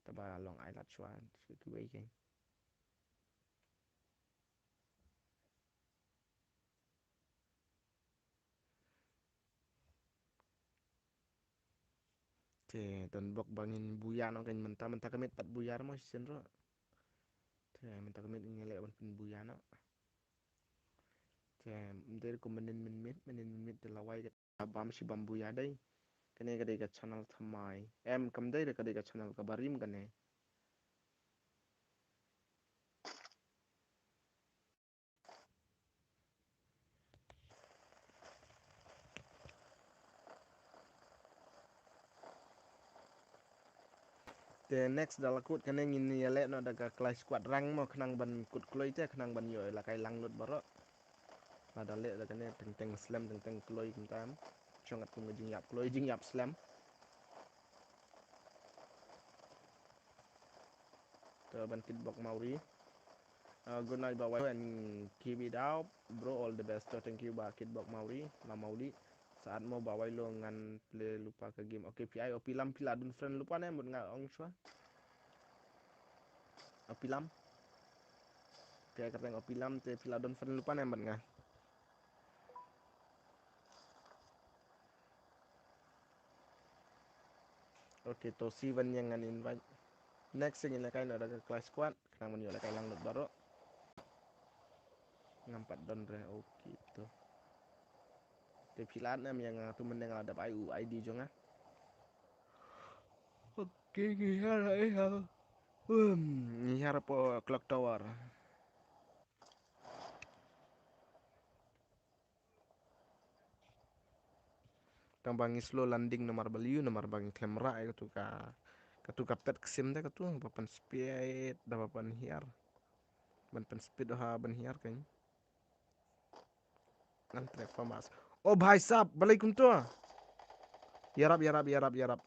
Taba long ai lat chuan kawai kan. Te don blok bangin buya no kan mentah kemit pat buyar mo sen ro. Te mentah kemit ngelek wan pin buya no. Te mder ko menin de lawai ke bam si bam buya dai. Kene kadai ka channel thamai. Em kam dai kadai ka channel ka barim kane. The next dalakut kene ngin yale no daga class squad rang mo khnang ban kut kloi te khnang ban yo la kai lang lut baro la dale da kene teng slam teng kloi kum tam chongat kum jing yap kloi jing yap slam to ban kit bok mauri good night bye and keep it out bro all the best to thank you ba kit bok mauri la mauli saat mau bawa lo ngan play lupa ke game okay pi opi lam piladun friend lupa ne mut nga ong chua opi lam pi ka teng opi lam te piladun friend lupa ne mut nga. Okay, to si van yang ngan invite. Next thing ila kain ada class squad, kena menyo la lang lut baro. Ngampat don re okay to. Te pilat nam yang tu meneng ada IU ID jonga. Oke, ngihar ya. Ngihar po clock tower. Tang bangi slow landing nomor beliu nomor bangi klemra katu kaptet kesim te katu papan speed da papan hiar. Ban speed ha ban hiar kan. Antre famas. Oh bhai sahab, walaikum tu. Yarab yarab yarab yarab.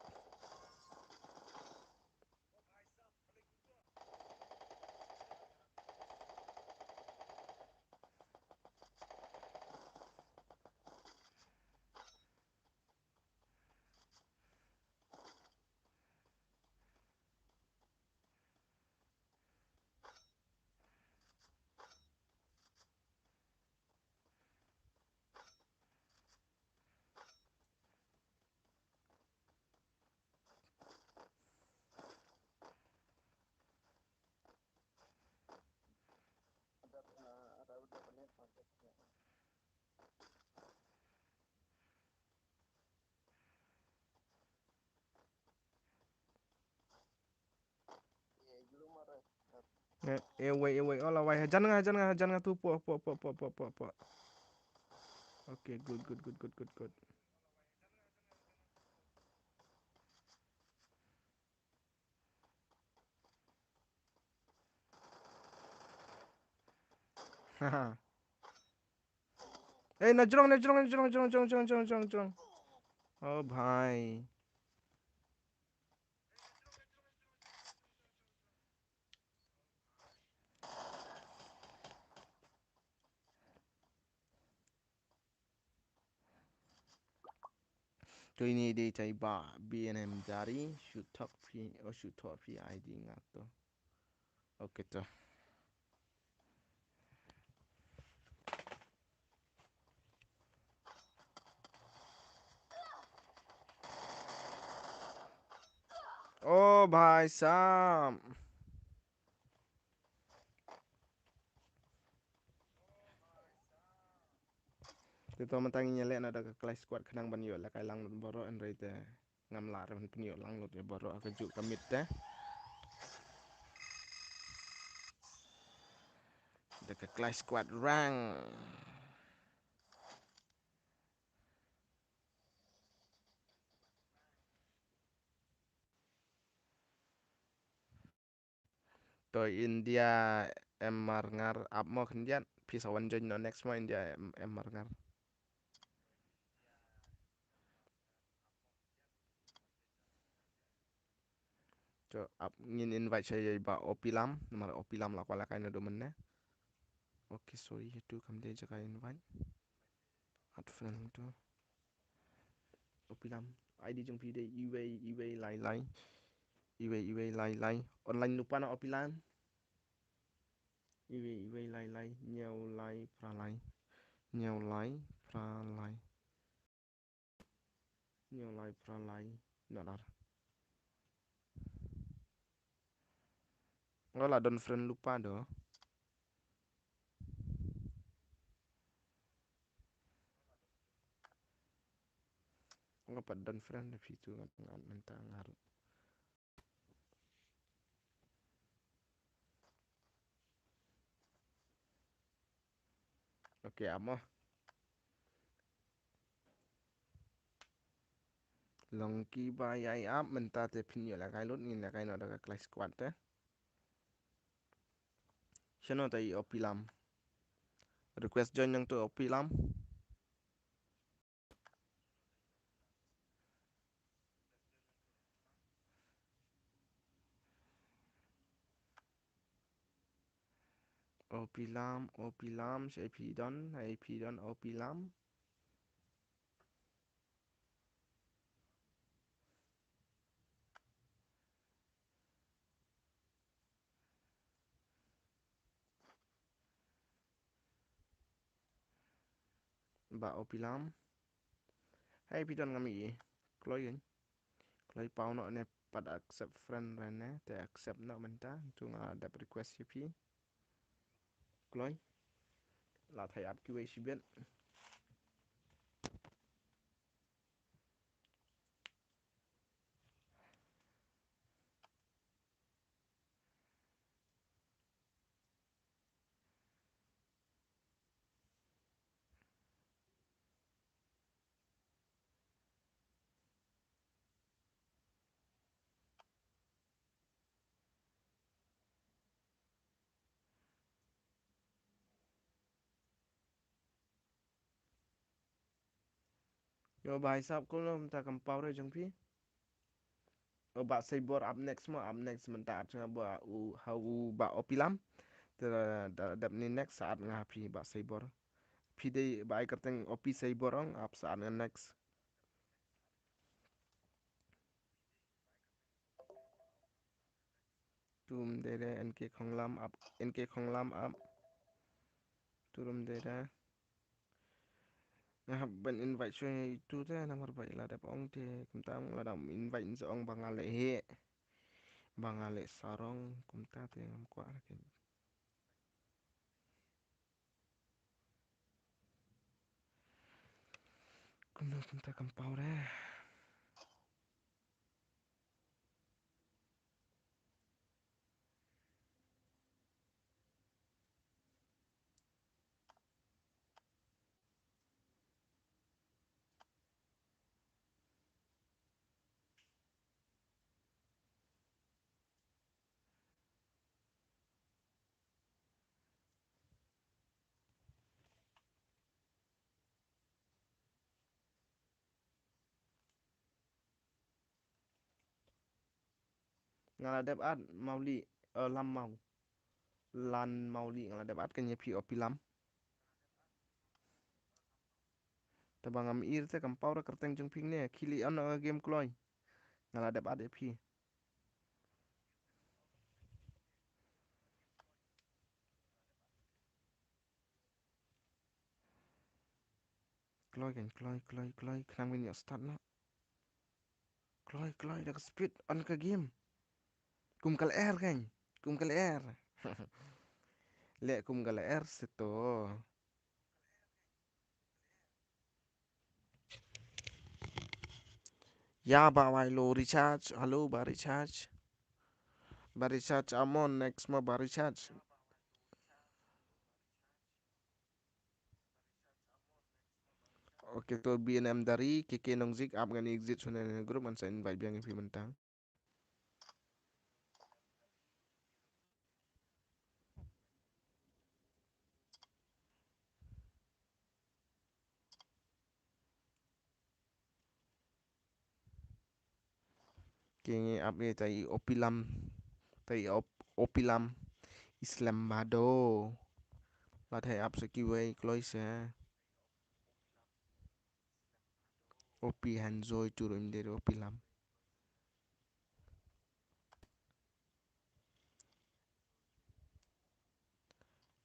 Ada udah menit konteksnya. Iya dulu marah. Wait. Oh wait. Jangan tu po. Okay, good. Haha. Najrong. Oh bhai. Tu ini dia cai ba BNM jari shoot talk free ID ngak tu. Okay tu. Oh bhai Sam. Tu tu mentang nyelek ada ke kelas squad kenang ban yo la kai lang boro en rate ngam lar ban pinyo lang lut boro kejuk kamit teh. Ada ke kelas squad rank. To India emar ngar up mo kendian pisawan join no next mo India emar ngar. So up ngin invite saya ba opilam nomor opilam la kwala kaina do menne. Okay, sorry itu kam dia jaga invite. Add friend tu. Opilam ID jong pide iwe lai. Iwe lai. Online lupa na opilam. Iwe lai nyau lai pralai. Nyau lai pralai. Nyau lai pralai. Nadar. Ngolah don friend lupa do. Ngapa dan friend di situ ngan mentang ngaruh. Oke, amo. Longki bayai up menta te pinyo la kai lut ngin la kai no da kelas squad te. Siano tai opilam. Request join yang tu opilam. Opilam, si IP don opilam. Ba opilam. Hai IP don ngami. Kloi kan. Kloi pau no ne pad accept friend rene te accept no menta tu ada request IP. Kloi. La thai at QA sibet. Bài sắp cũng lắm ta cầm bao rồi chẳng phi. Bạn xây board up next mentar cho ba how ba opilam. Dap ni next saat ngapi ba xây board. Phi đây ba kerteng opi xây board ong up saat next. Tum dede NK khonglam up NK khonglam up. Turum dede. Nah, ben invite cho itu teh nomor baik lah dap ong teh kumtang lah dam invite seong bangale he bangale sarong kumta teh ngam kwa ke kumta kampau deh. Ngala dap ad mauli lam mau lan mauli ngala dap ad kanya pi opilam. Tabang am ir teh kampau dah kerteng jengping ne kili an game kloy ngala dap ad pi kloy kan kloy kenang win ya start na kloy dah speed on ke game kum kal air kan kum kal air le kum kal air seto ya ba wai lo recharge halo ba recharge amon next ma ba recharge oke to BNM dari keke nong zik ap ngani exit sunan grup man sa invite biang implementang kenge ap ye tai opilam tai opilam Islamado là thầy áp sẽ kêu ấy lối sẽ opi han rồi chủ động để opi làm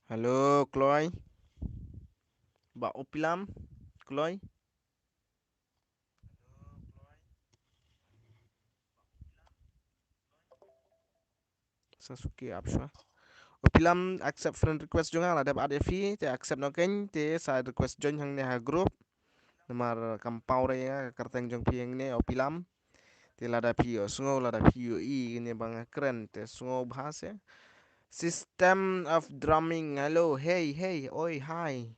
halo Chloe bà opi làm Chloe Sasuke áp sao opi làm accept friend request juga là đẹp ada fee te accept nó kênh te sa request join hang ne ha group nomor kampau re ya karteng jong pieng ne opi làm te là ada pio sungo là ada pio i ne bang keren te sungo bahas ya system of drumming hello hey oi hi